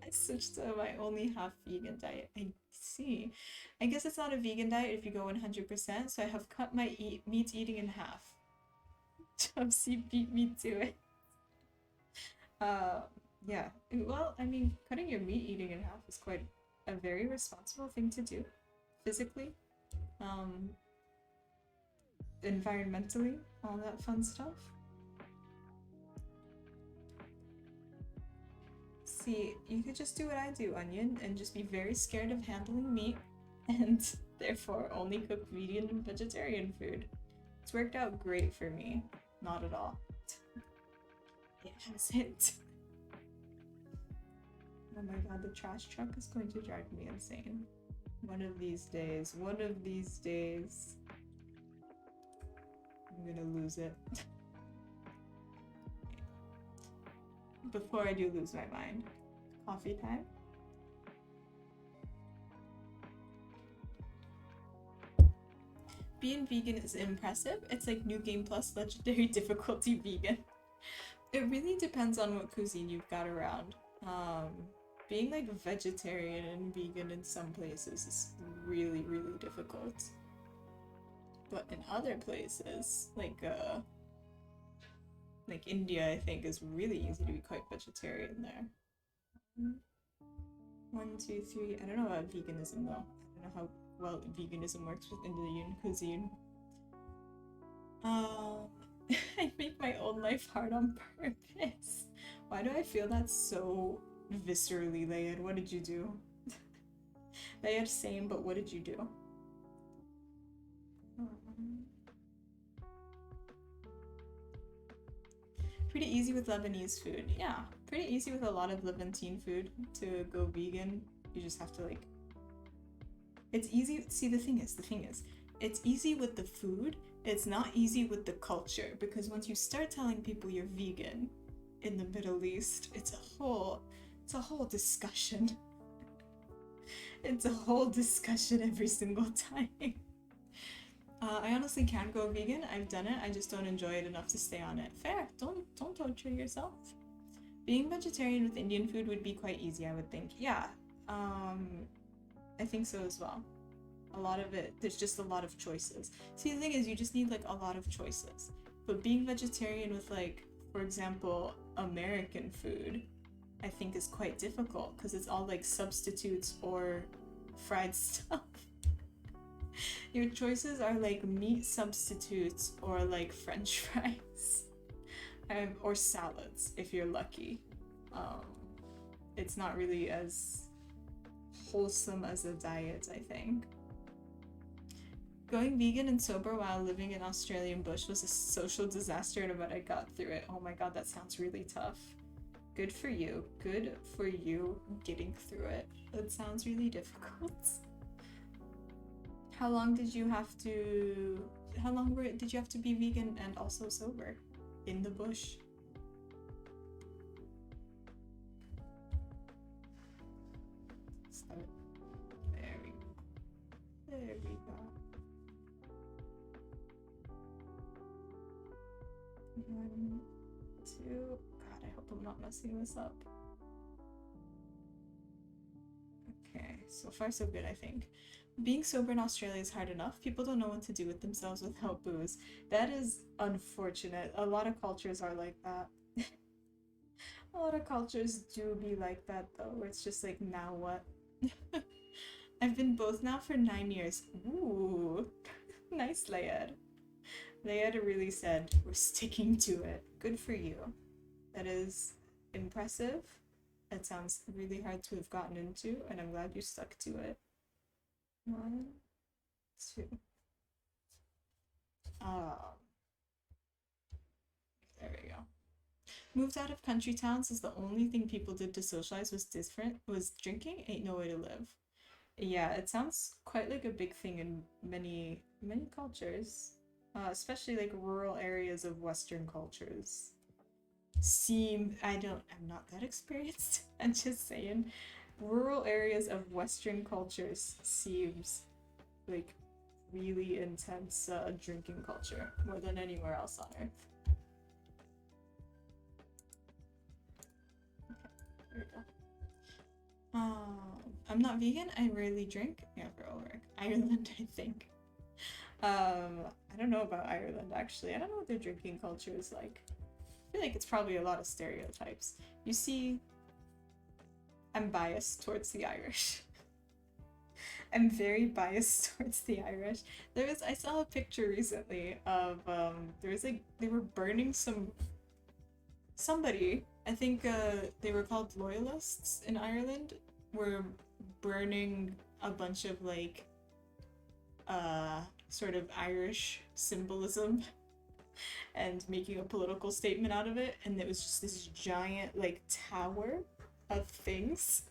I switched to my only half vegan diet. I see. I guess it's not a vegan diet if you go 100%, so I have cut my meat eating in half. Chubsy beat me to it. Yeah. Well, I mean, cutting your meat eating in half is quite a very responsible thing to do. Physically. Environmentally. All that fun stuff. See, you could just do what I do, Onion, and just be very scared of handling meat, and therefore only cook vegan and vegetarian food. It's worked out great for me. Not at all. It hasn't. Oh my god, the trash truck is going to drive me insane. One of these days. One of these days. I'm gonna lose it. Before I do lose my mind. Coffee time. Being vegan is impressive. It's like New Game Plus Legendary Difficulty Vegan. It really depends on what cuisine you've got around. Being like vegetarian and vegan in some places is really, really difficult. But in other places, like India, I think is really easy to be quite vegetarian there. 1, 2, 3. I don't know about veganism though. I don't know how well, veganism works with Indian cuisine. Um, I make my own life hard on purpose. Why do I feel that so viscerally, Layed? What did you do? Layed, same, but what did you do? Pretty easy with Lebanese food. Yeah, pretty easy with a lot of Levantine food to go vegan. You just have to like. It's easy. See, the thing is, it's easy with the food. It's not easy with the culture because once you start telling people you're vegan in the Middle East, it's a whole discussion. It's a whole discussion every single time. I honestly can go vegan. I've done it. I just don't enjoy it enough to stay on it. Fair. Don't torture yourself. Being vegetarian with Indian food would be quite easy, I would think. Yeah. I think so as well. A lot of it, there's just a lot of choices. See, the thing is, you just need like a lot of choices. But being vegetarian with like, for example, American food, I think is quite difficult because it's all like substitutes or fried stuff. Your choices are like meat substitutes or like French fries, or salads if you're lucky. It's not really as wholesome as a diet, I think. Going vegan and sober while living in Australian bush was a social disaster, but I got through it. Oh my god, that sounds really tough. Good for you. Good for you getting through it. That sounds really difficult. How long did you have to be vegan and also sober in the bush? There we go. 1, 2. God, I hope I'm not messing this up. Okay, so far so good, I think. Being sober in Australia is hard enough. People don't know what to do with themselves without booze. That is unfortunate. A lot of cultures are like that. A lot of cultures do be like that though, where it's just like, now what? I've been both now for 9 years. Ooh, nice, Layed. Layed really said, we're sticking to it. Good for you. That is impressive. That sounds really hard to have gotten into, and I'm glad you stuck to it. 1, 2. There we go. Moved out of country towns as the only thing people did to socialize was drinking. Ain't no way to live. Yeah, it sounds quite like a big thing in many cultures, especially like rural areas of Western cultures. I'm not that experienced. I'm just saying, rural areas of Western cultures seems like really intense drinking culture more than anywhere else on Earth. Okay, there we go. I'm not vegan. I rarely drink. Yeah, for work. Ireland, I think. I don't know about Ireland actually. I don't know what their drinking culture is like. I feel like it's probably a lot of stereotypes. You see, I'm biased towards the Irish. I'm very biased towards the Irish. I saw a picture recently of they were burning somebody. I think they were called loyalists in Ireland. Were burning a bunch of like sort of Irish symbolism and making a political statement out of it, and it was just this giant like tower of things,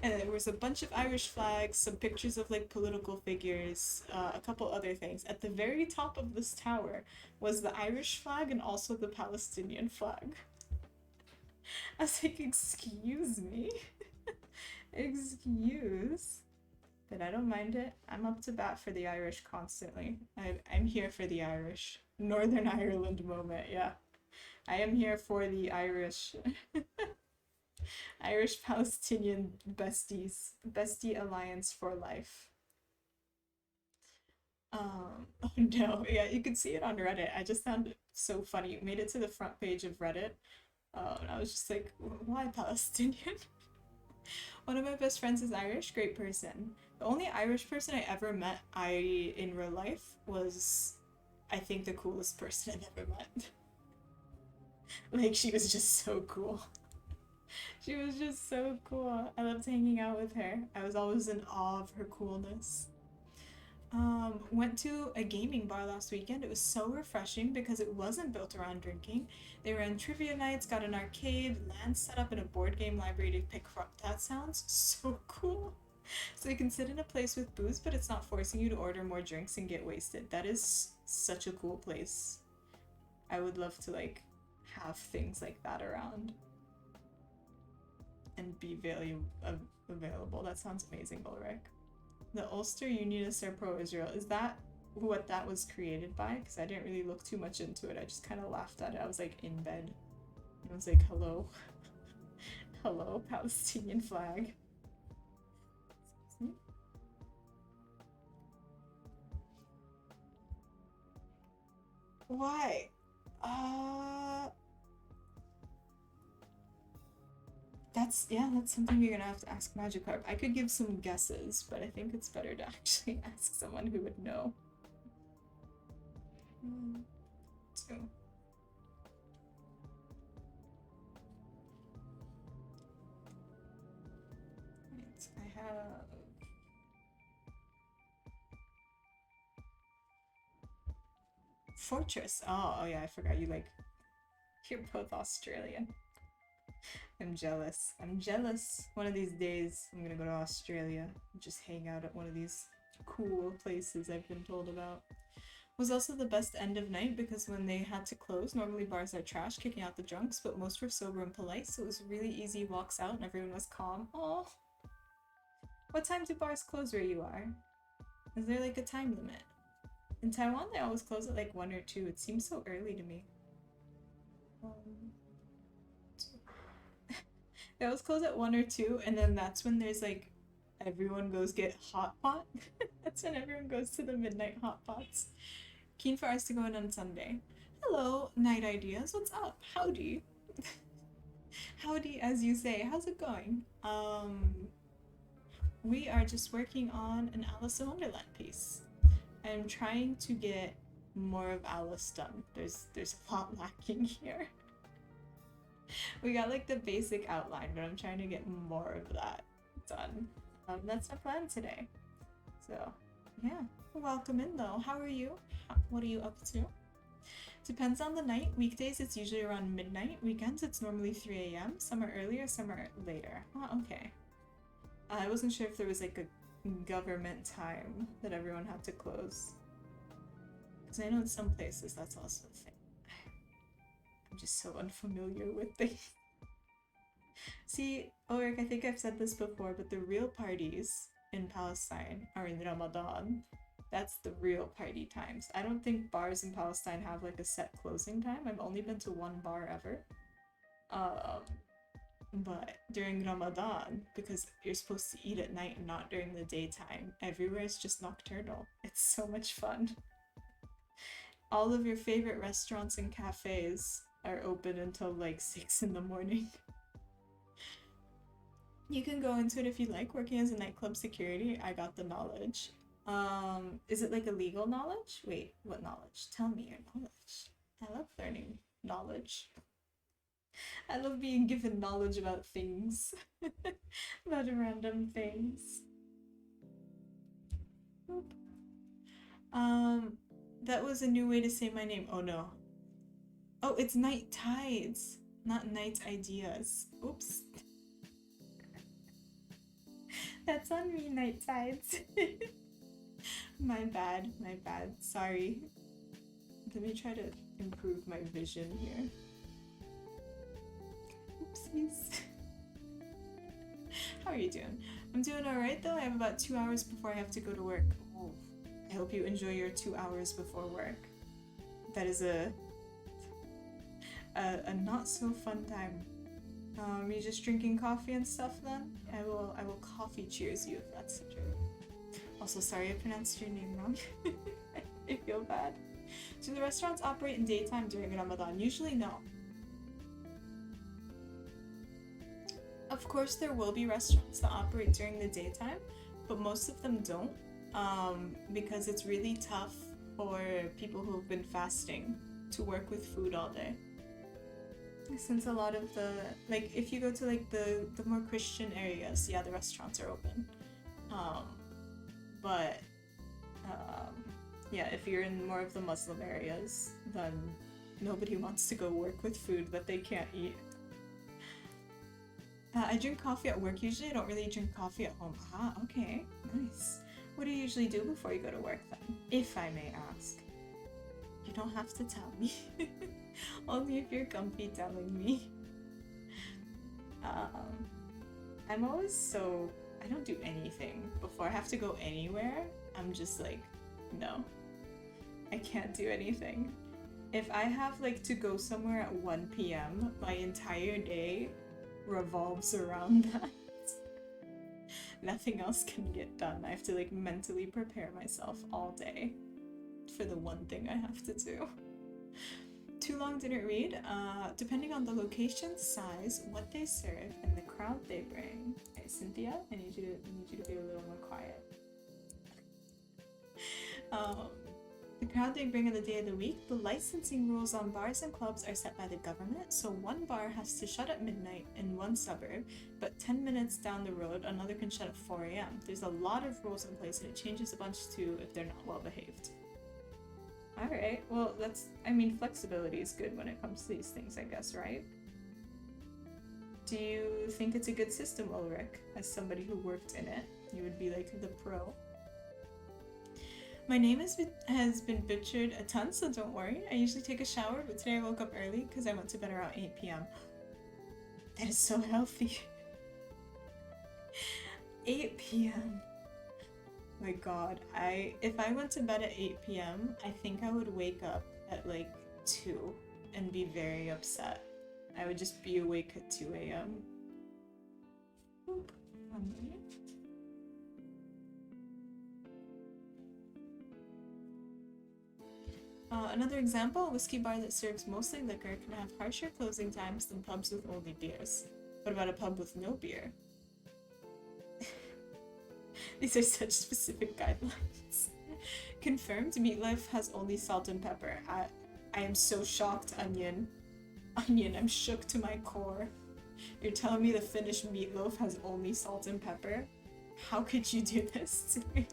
and there was a bunch of Irish flags, some pictures of like political figures, a couple other things. At the very top of this tower was the Irish flag and also the Palestinian flag. I was like, excuse me? Excuse? But I don't mind it. I'm up to bat for the Irish constantly. I'm here for the Irish. Northern Ireland moment, yeah. I am here for the Irish. Irish Palestinian besties. Bestie alliance for life. Oh no, yeah, you can see it on Reddit. I just found it so funny. It made it to the front page of Reddit. And I was just like, why Palestinian? One of my best friends is Irish, great person. The only Irish person I ever met in real life was, I think, the coolest person I've ever met. Like, she was just so cool. She was just so cool. I loved hanging out with her. I was always in awe of her coolness. Went to a gaming bar last weekend. It was so refreshing because it wasn't built around drinking. They ran trivia nights, got an arcade, LAN set up, and a board game library to pick from. That sounds so cool. So you can sit in a place with booze, but it's not forcing you to order more drinks and get wasted. That is such a cool place. I would love to, like, have things like that around. And be available. That sounds amazing, Ulrich. The Ulster Unionists are pro-Israel. Is that what that was created by? Because I didn't really look too much into it. I just kind of laughed at it. I was like in bed. I was like, hello. Hello, Palestinian flag. Why? That's something you're gonna have to ask Magikarp. I could give some guesses, but I think it's better to actually ask someone who would know. Two. Right, I have Fortress. Oh yeah, I forgot you're both Australian. I'm jealous. I'm jealous. One of these days, I'm gonna go to Australia and just hang out at one of these cool places I've been told about. Was also the best end of night because when they had to close, normally bars are trash, kicking out the drunks, but most were sober and polite, so it was really easy walks out and everyone was calm. Oh. What time do bars close where you are? Is there like a time limit? In Taiwan, they always close at like 1 or 2. It seems so early to me. They always close at 1 or 2, and then that's when there's like everyone goes get hot pot. That's when everyone goes to the midnight hot pots. Keen for us to go in on Sunday. Hello, Night Ideas. What's up? Howdy. Howdy, as you say. How's it going? We are just working on an Alice in Wonderland piece. I'm trying to get more of Alice done. There's a lot lacking here. We got like the basic outline, but I'm trying to get more of that done. That's my plan today. So, yeah. Welcome in though. How are you? What are you up to? Depends on the night. Weekdays it's usually around midnight. Weekends it's normally 3 a.m. Some are earlier, some are later. Oh, okay. I wasn't sure if there was like a government time that everyone had to close. Because I know in some places that's also a thing. I'm just so unfamiliar with things. See, Ulrich, I think I've said this before, but the real parties in Palestine are in Ramadan. That's the real party times. I don't think bars in Palestine have like a set closing time. I've only been to one bar ever. But during Ramadan, because you're supposed to eat at night and not during the daytime, everywhere is just nocturnal. It's so much fun. All of your favorite restaurants and cafes are open until like 6 in the morning. You can go into it if you like. Working as a nightclub security, I got the knowledge. Is it like a legal knowledge? Wait, what knowledge? Tell me your knowledge. I love learning knowledge. I love being given knowledge about things. About random things. Oop. That was a new way to say my name. Oh no. Oh, it's Night Tides, not Night Ideas. Oops. That's on me, Night Tides. My bad, my bad. Sorry. Let me try to improve my vision here. Oopsies. How are you doing? I'm doing alright though. I have about 2 hours before I have to go to work. Oh, I hope you enjoy your 2 hours before work. That is a not so fun time. You just drinking coffee and stuff then? I will coffee cheers you if that's true. Also, sorry I pronounced your name wrong. I feel bad. Do the restaurants operate in daytime during Ramadan? Usually no. Of course, there will be restaurants that operate during the daytime, but most of them don't, because it's really tough for people who've been fasting to work with food all day. Since a lot of the, like, if you go to like the more Christian areas, yeah, the restaurants are open. Um, but yeah, if you're in more of the Muslim areas, then nobody wants to go work with food that they can't eat. I drink coffee at work usually. I don't really drink coffee at home. Ah, okay, nice. What do you usually do before you go to work then, if I may ask? You don't have to tell me. Only if you're comfy telling me. I'm always so... I don't do anything. Before I have to go anywhere, I'm just like, no. I can't do anything. If I have like to go somewhere at 1 p.m., my entire day revolves around that. Nothing else can get done. I have to like mentally prepare myself all day for the one thing I have to do. Too long didn't read. Depending on the location, size, what they serve, and the crowd they bring. Okay, Cynthia, I need you to be a little more quiet. The crowd they bring on the day of the week. The licensing rules on bars and clubs are set by the government, so one bar has to shut at midnight in one suburb, but 10 minutes down the road, another can shut at 4 a.m. There's a lot of rules in place, and it changes a bunch too if they're not well behaved. Alright, well that's, I mean, flexibility is good when it comes to these things, I guess, right? Do you think it's a good system, Ulrich? As somebody who worked in it, you would be like the pro. My name has been butchered a ton, so don't worry. I usually take a shower, but today I woke up early because I went to bed around 8 p.m. That is so healthy. 8 p.m. My god, if I went to bed at 8 p.m., I think I would wake up at like 2 and be very upset. I would just be awake at 2 a.m. Oop, 1 minute. Another example, a whiskey bar that serves mostly liquor can have harsher closing times than pubs with only beers. What about a pub with no beer? These are such specific guidelines. Confirmed, Meatloaf has only salt and pepper. I am so shocked, Onion. Onion, I'm shook to my core. You're telling me the Finnish meatloaf has only salt and pepper? How could you do this to me?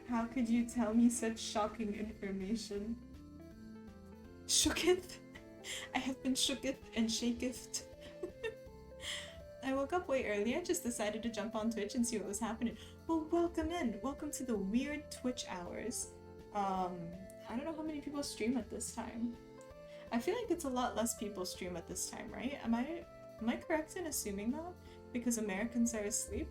How could you tell me such shocking information? Shooketh? I have been shooketh and shaketh. I woke up way early. I just decided to jump on Twitch and see what was happening. Well, welcome in. Welcome to the weird Twitch hours. I don't know how many people stream at this time. I feel like it's a lot less people stream at this time, right? Am I correct in assuming that? Because Americans are asleep?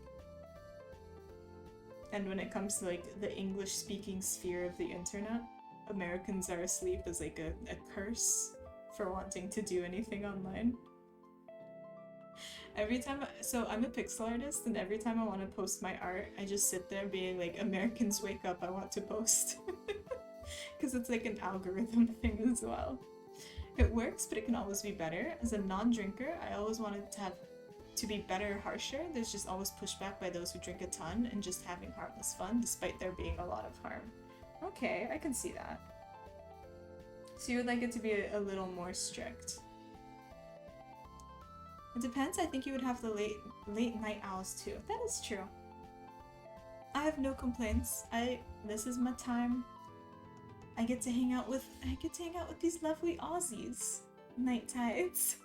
And when it comes to like the English-speaking sphere of the internet, Americans are asleep is like a curse for wanting to do anything online. Every time, so I'm a pixel artist, and every time I want to post my art, I just sit there being like, Americans wake up, I want to post. Because it's like an algorithm thing as well. It works, but it can always be better. As a non-drinker, I always wanted to be better, harsher. There's just always pushback by those who drink a ton and just having harmless fun, despite there being a lot of harm. Okay, I can see that. So you would like it to be a little more strict. It depends. I think you would have the late night owls too. That is true. I have no complaints. This is my time. I get to hang out with these lovely Aussies. Night tides.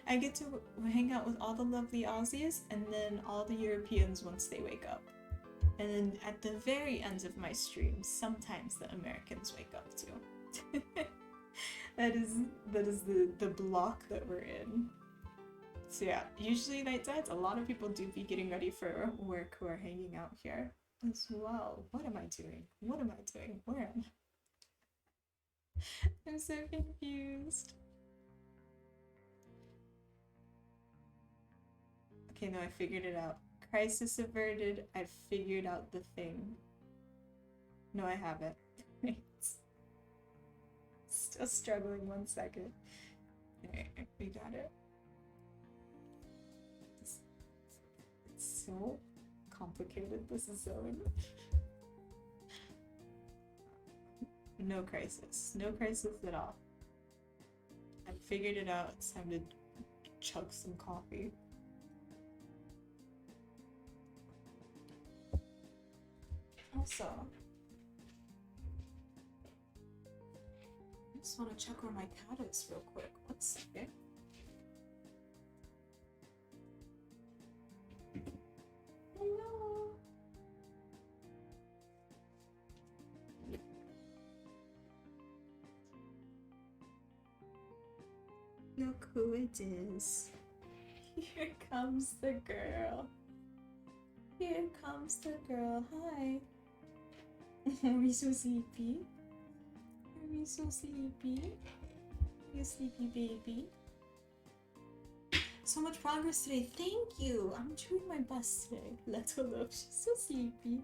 I get to hang out with all the lovely Aussies and then all the Europeans once they wake up. And then at the very end of my stream, sometimes the Americans wake up too. That is the block that we're in. So yeah, usually night tides, a lot of people do be getting ready for work who are hanging out here as well. What am I doing? What am I doing? Where am I? I'm so confused. Okay, no, I figured it out. Crisis averted. I figured out the thing. No, I haven't. Wait. Still struggling, 1 second. Alright, we got it. so complicated, this zone. No crisis. No crisis at all. I figured it out. It's time to chug some coffee. Also, I just want to check where my cat is real quick. One second. Hello. Look who it is. Here comes the girl. Here comes the girl. Hi. Are we so sleepy? Are we so sleepy? You sleepy baby? So much progress today. Thank you. I'm doing my best today. Little love. She's so sleepy.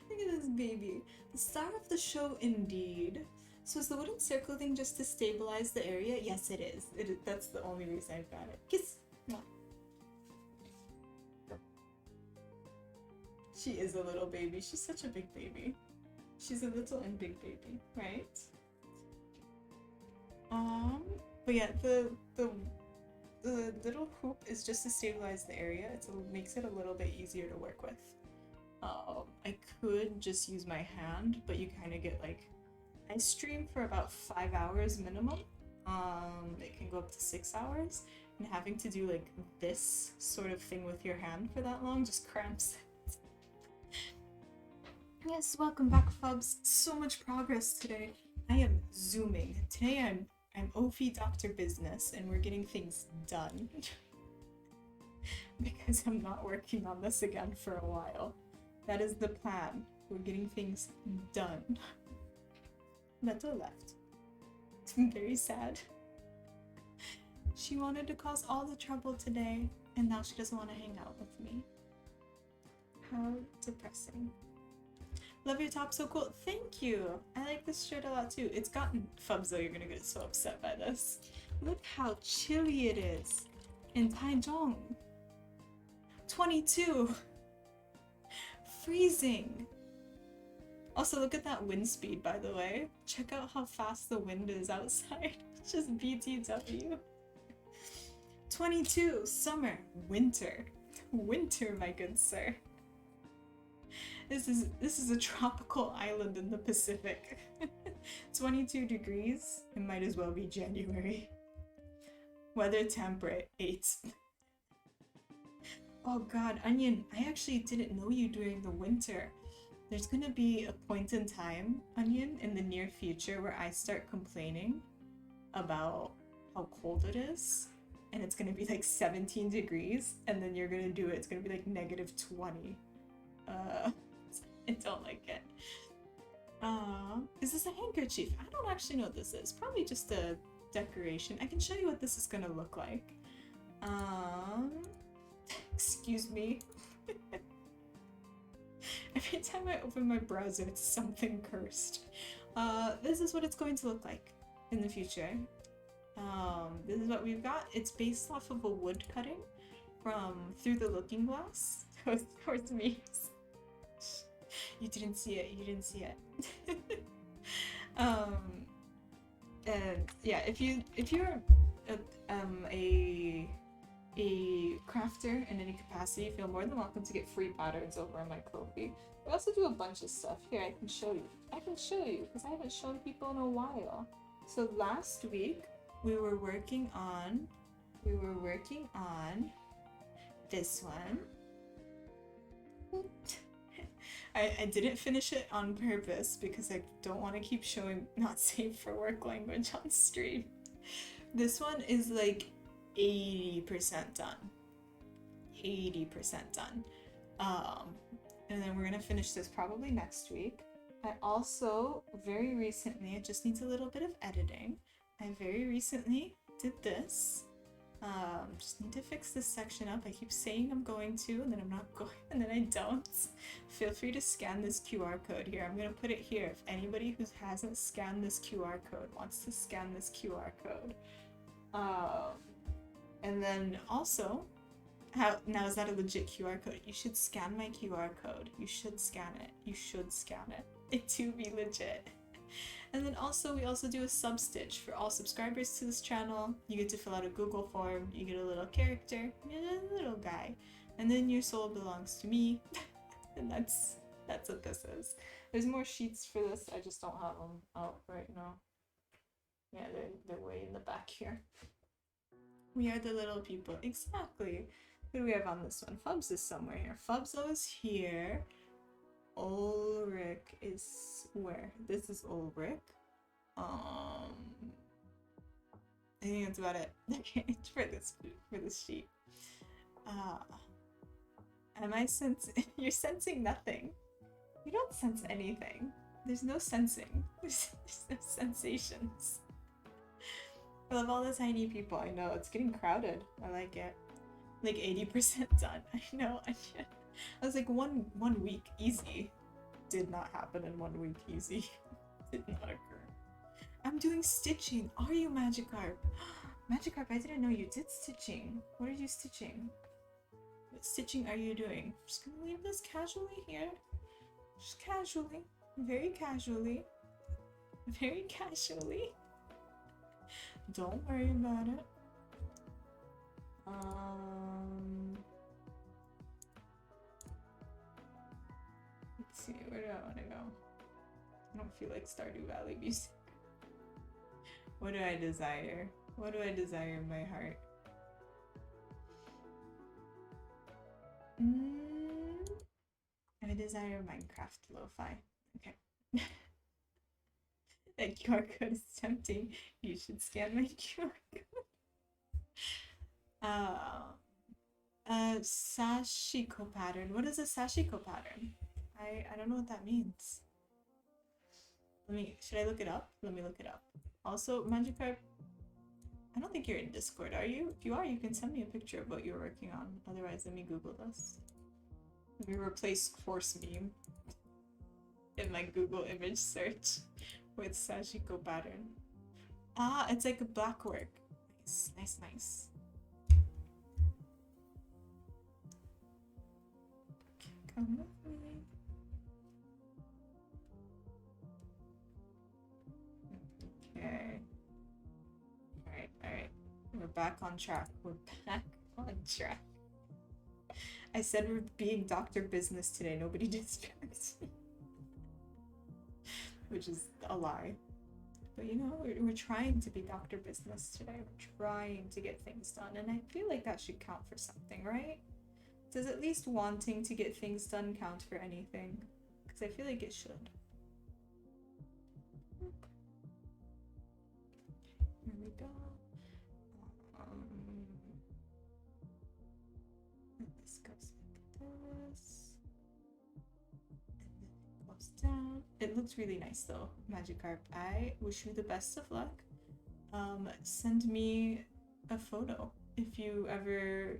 Look at this baby. The star of the show, indeed. So is the wooden circle thing just to stabilize the area? Yes, it is. That's the only reason I've got it. Kiss. Mwah. She is a little baby. She's such a big baby. She's a little and big baby, right? But yeah, the little hoop is just to stabilize the area. It makes it a little bit easier to work with. I could just use my hand, but you kind of get like, I stream for about 5 hours minimum. It can go up to 6 hours, and having to do like this sort of thing with your hand for that long just cramps it. Yes, welcome back, Fubs. So much progress today. I am zooming. Today I'm OP Dr. Business, and we're getting things done. Because I'm not working on this again for a while. That is the plan. We're getting things done. Leto left. I'm very sad. She wanted to cause all the trouble today, and now she doesn't want to hang out with me. How depressing. Love your top, so cool. Thank you. I like this shirt a lot too. It's gotten Fubzo, you're gonna get so upset by this. Look how chilly it is in Taichung. 22. Freezing. Also, look at that wind speed, by the way. Check out how fast the wind is outside. Just BTW. 22. Summer. Winter. Winter, my good sir. This is a tropical island in the Pacific. 22 degrees. It might as well be January. Weather temperate. 8. Oh god, Onion, I actually didn't know you during the winter. There's gonna be a point in time, Onion, in the near future where I start complaining about how cold it is. And it's gonna be like 17 degrees, and then you're gonna do it. It's gonna be like negative 20. I don't like it. Is this a handkerchief? I don't actually know what this is. Probably just a decoration. I can show you what this is gonna look like. Excuse me. Every time I open my browser, it's something cursed. This is what it's going to look like in the future. This is what we've got. It's based off of a wood cutting from Through the Looking Glass. Towards me. You didn't see it. You didn't see it. And yeah, if you're a crafter in any capacity, feel more than welcome to get free patterns over on my Ko-fi. We also do a bunch of stuff. Here, I can show you. Because I haven't shown people in a while. So last week we were working on this one. I didn't finish it on purpose because I don't want to keep showing not safe for work language on stream. This one is like 80% done. 80% done. And then we're gonna finish this probably next week. I also very recently, it just needs a little bit of editing. I very recently did this. Just need to fix this section up. I keep saying I'm going to, and then I'm not going, and then I don't. Feel free to scan this QR code here. I'm gonna put it here. If anybody who hasn't scanned this QR code wants to scan this QR code. And then also, now is that a legit QR code? You should scan my QR code. You should scan it. You should scan it to be legit. And then also, we also do a sub stitch for all subscribers to this channel. You get to fill out a Google form. You get a little character, you get a little guy, and then your soul belongs to me. And that's what this is. There's more sheets for this. I just don't have them out right now. Yeah, they're way in the back here. We are the little people. Exactly. Who do we have on this one? Fubs is somewhere here. Fubzo is here. Ulrich is where? This is Ulrich. I think that's about it. Okay, for this sheet. Am I you're sensing nothing. You don't sense anything. There's no sensing. There's no sensations. I love all the tiny people. I know, it's getting crowded. I like it. Like 80% done. I know. I was like, one week, easy. Did not happen in 1 week, easy. Did not occur. I'm doing stitching. Are you, Magikarp? Magikarp, I didn't know you did stitching. What are you stitching? What stitching are you doing? I'm just gonna leave this casually here. Just casually. Very casually. Very casually. Don't worry about it. Let's see, where do I want to go? I don't feel like Stardew Valley music. What do I desire? What do I desire in my heart? I desire Minecraft lo-fi. Okay. That QR code is tempting. You should scan my QR code. Sashiko pattern. What is a Sashiko pattern? I don't know what that means. Should I look it up? Let me look it up. Also, Magikarp, I don't think you're in Discord, are you? If you are, you can send me a picture of what you're working on. Otherwise, let me Google this. Let me replace Force Meme in my Google image search with Sashiko pattern. Ah, it's like a black work. Nice, nice, nice. Come with me. Okay. Alright. We're back on track. We're back on track. I said we're being Dr. Business today. Nobody distracts me. Which is a lie. But you know, we're trying to be Dr. Business today. We're trying to get things done. And I feel like that should count for something, right? Does at least wanting to get things done count for anything? Because I feel like it should. Here we go. This goes like this. And then it goes down. It looks really nice though, Magikarp. I wish you the best of luck. Send me a photo if you ever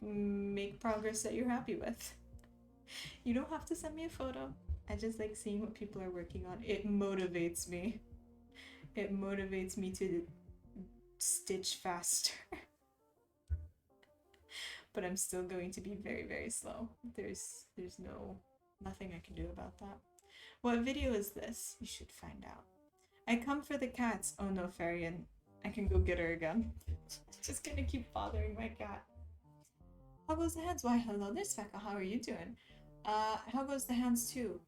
make progress that you're happy with. You don't have to send me a photo. I just like seeing what people are working on. It motivates me. It motivates me to stitch faster. But I'm still going to be very, very slow. There's nothing I can do about that. What video is this? You should find out. I come for the cats. Oh no, Farian. I can go get her again. Just gonna keep bothering my cat. How goes the hands? Why, hello there, Sveka. How are you doing? How goes the hands too?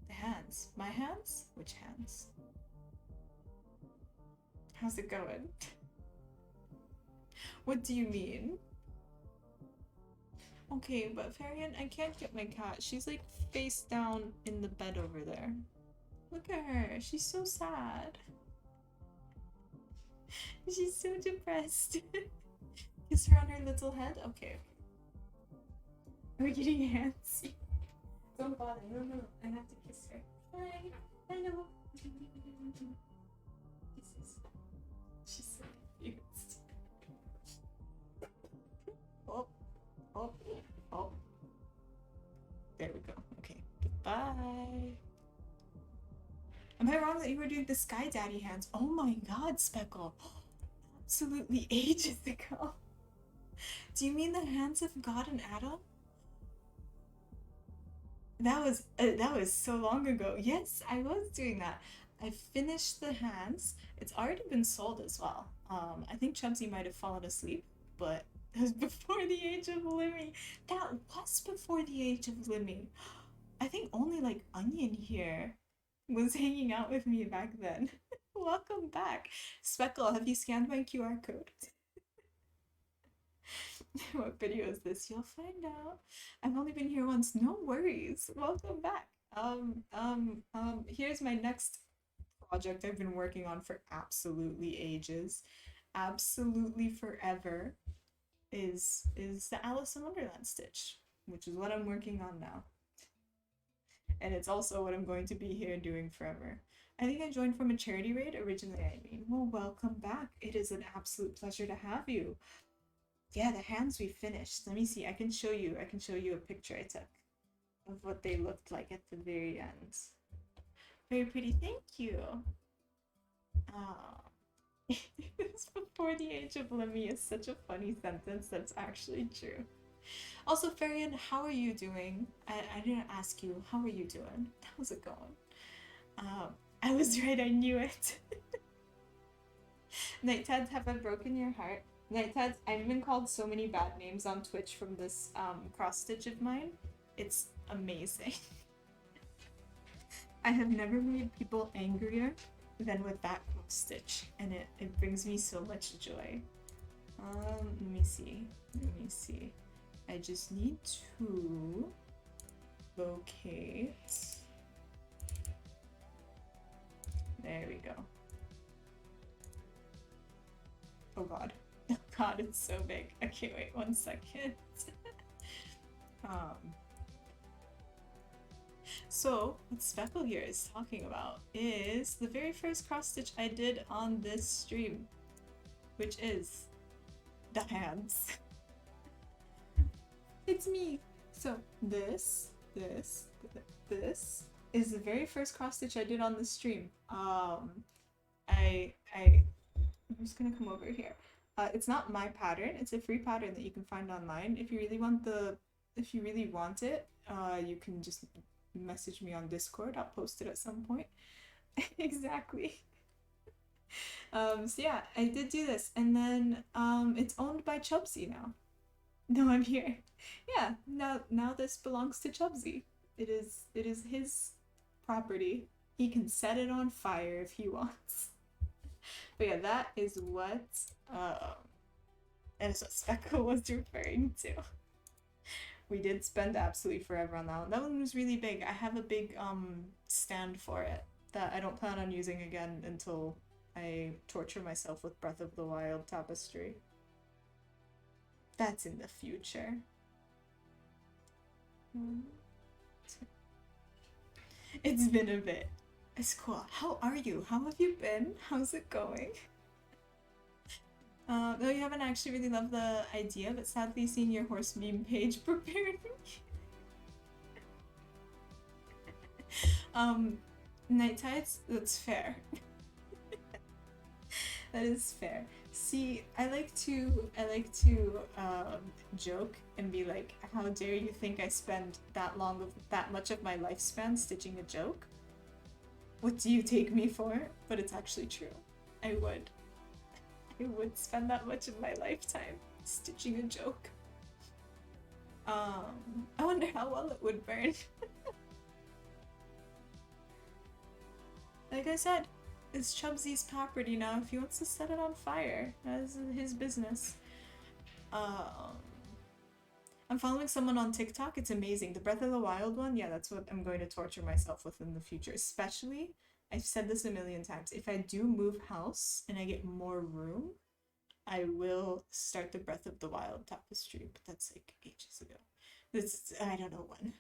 The hands? My hands? Which hands? How's it going? What do you mean? Okay, but Farian, I can't get my cat. She's like face down in the bed over there. Look at her. She's so sad. She's so depressed. Kiss her on her little head? Okay. Are we getting hands? Don't bother. No. I have to kiss her. Hi. Hello. Kisses. She's so confused. Oh. There we go. Okay. Goodbye. Am I wrong that you were doing the Sky Daddy hands? Oh my god, Speckle. Absolutely ages ago. Do you mean the hands of God and Adam? That was so long ago. Yes, I was doing that. I finished the hands. It's already been sold as well. I think Chubsy might have fallen asleep, but it was before the age of Limmy. That was before the age of Limmy. I think only like Onion here was hanging out with me back then. Welcome back. Speckle, have you scanned my QR code? What video is this? You'll find out. I've only been here once. No worries. Welcome back. Here's my next project I've been working on for absolutely ages. Absolutely forever is the Alice in Wonderland stitch, which is what I'm working on now. And it's also what I'm going to be here doing forever. I think I joined from a charity raid originally, I mean. Well, welcome back. It is an absolute pleasure to have you. Yeah, the hands we finished. Let me see. I can show you. I can show you a picture I took of what they looked like at the very end. Very pretty. Thank you. It's before the age of Lemmy is such a funny sentence that's actually true. Also, Farian, how are you doing? I didn't ask you. How are you doing? How's it going? I was right. I knew it. Night Tads, have I broken your heart? Night Tads, I've been called so many bad names on Twitch from this cross stitch of mine. It's amazing. I have never made people angrier than with that cross stitch, and it brings me so much joy. Let me see. Let me see. I just need to locate. There we go. Oh god. Oh god, it's so big. Okay, wait 1 second. So, what Speckle here is talking about is the very first cross stitch I did on this stream, which is the hands. It's me. So this is the very first cross stitch I did on the stream. I'm just gonna come over here. It's not my pattern. It's a free pattern that you can find online. If you really want it, you can just message me on Discord. I'll post it at some point. Exactly. So yeah, I did do this, and then it's owned by Chubsy now. No, I'm here. Yeah, now this belongs to Chubsy. It is his property. He can set it on fire if he wants. But yeah, that is what Speckle was referring to. We did spend absolutely forever on that one. That one was really big. I have a big stand for it that I don't plan on using again until I torture myself with Breath of the Wild tapestry. That's in the future. It's been a bit. It's cool. How are you? How have you been? How's it going? Though you haven't actually really loved the idea, but sadly seeing your horse meme page prepared me. Night Tides, that's fair. That is fair. See, I like to joke and be like, how dare you think I spend that much of my lifespan stitching a joke? What do you take me for? But it's actually true. I would spend that much of my lifetime stitching a joke. I wonder how well it would burn. Like I said, it's Chubsy's property now. If he wants to set it on fire, that's his business. I'm following someone on TikTok. It's amazing. The Breath of the Wild one, yeah, that's what I'm going to torture myself with in the future. Especially, I've said this a million times, if I do move house and I get more room, I will start the Breath of the Wild tapestry, but that's like ages ago. I don't know when.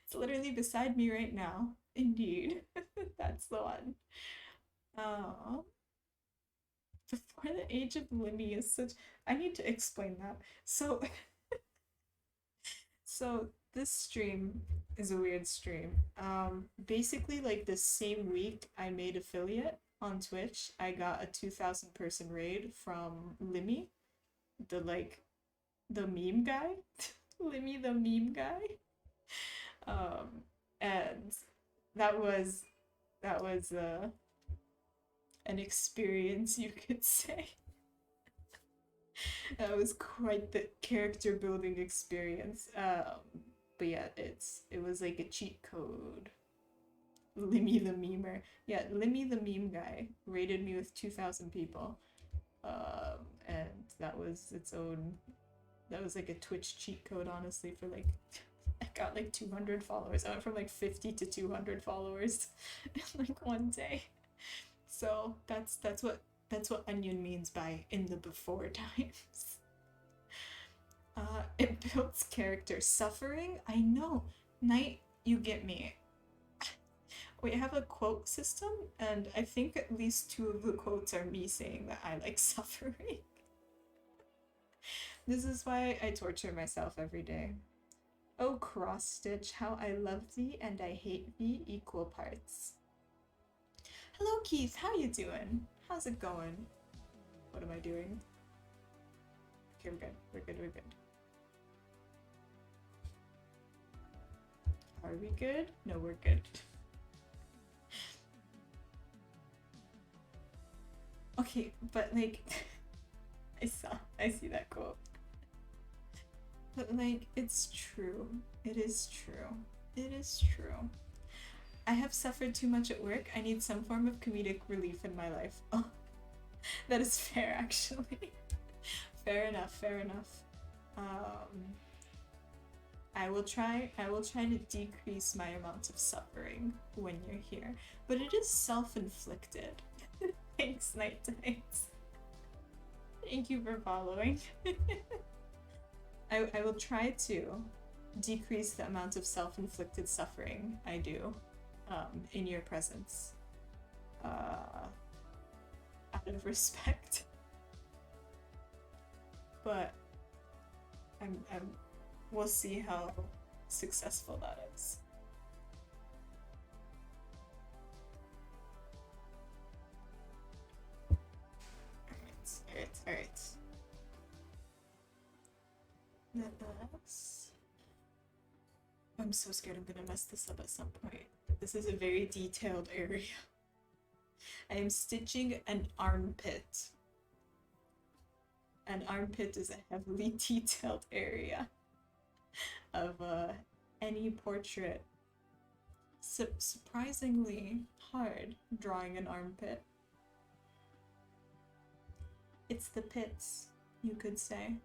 It's literally beside me right now. Indeed. That's the one. Before the age of Limmy is such... I need to explain that. So this stream is a weird stream. Basically like the same week I made affiliate on Twitch, I got a 2,000 person raid from Limmy, the like the meme guy, Limmy the meme guy. And that was that was an experience, you could say. That was quite the character building experience. But yeah, it was like a cheat code. Limmy the memer. Yeah, Limmy the meme guy rated me with 2,000 people. And that was its own. That was like a Twitch cheat code, honestly, for like. I got like 200 followers. I went from like 50 to 200 followers in like one day. So that's what Onion means by in the before times. It builds character. Suffering? I know. Night, you get me. We have a quote system, and I think at least 2 of the quotes are me saying that I like suffering. This is why I torture myself every day. Oh, cross stitch, how I love thee and I hate thee equal parts. Hello, Keith. How you doing? How's it going? What am I doing? Okay, we're good. We're good. We're good. Are we good? No, we're good. Okay, but like, I see that quote. But like, it's true. It is true. It is true. I have suffered too much at work. I need some form of comedic relief in my life. Oh, that is fair, actually. Fair enough, fair enough. I will try to decrease my amount of suffering when you're here. But it is self-inflicted. Thanks, Night Nights. Thank you for following. I will try to decrease the amount of self-inflicted suffering I do in your presence. Out of respect. But we'll see how successful that is. Alright. I'm so scared I'm gonna mess this up at some point. This is a very detailed area. I am stitching an armpit. An armpit is a heavily detailed area of any portrait. Surprisingly hard drawing an armpit. It's the pits, you could say.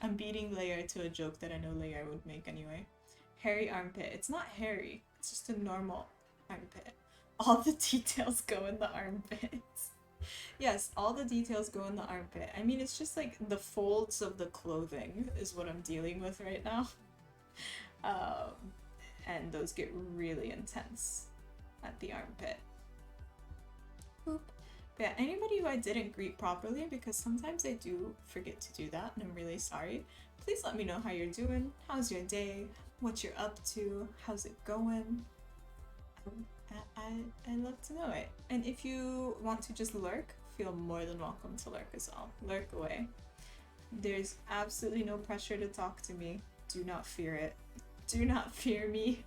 I'm beating Leia to a joke that I know Leia would make anyway. Hairy armpit. It's not hairy. It's just a normal armpit. All the details go in the armpits. Yes, all the details go in the armpit. I mean, it's just like the folds of the clothing is what I'm dealing with right now. And those get really intense at the armpit. Boop. But yeah, anybody who I didn't greet properly, because sometimes I do forget to do that, and I'm really sorry, please let me know how you're doing. How's your day? What you're up to? How's it going? I love to know it. And if you want to just lurk, feel more than welcome to lurk as well. Lurk away. There's absolutely no pressure to talk to me. Do not fear it. Do not fear me.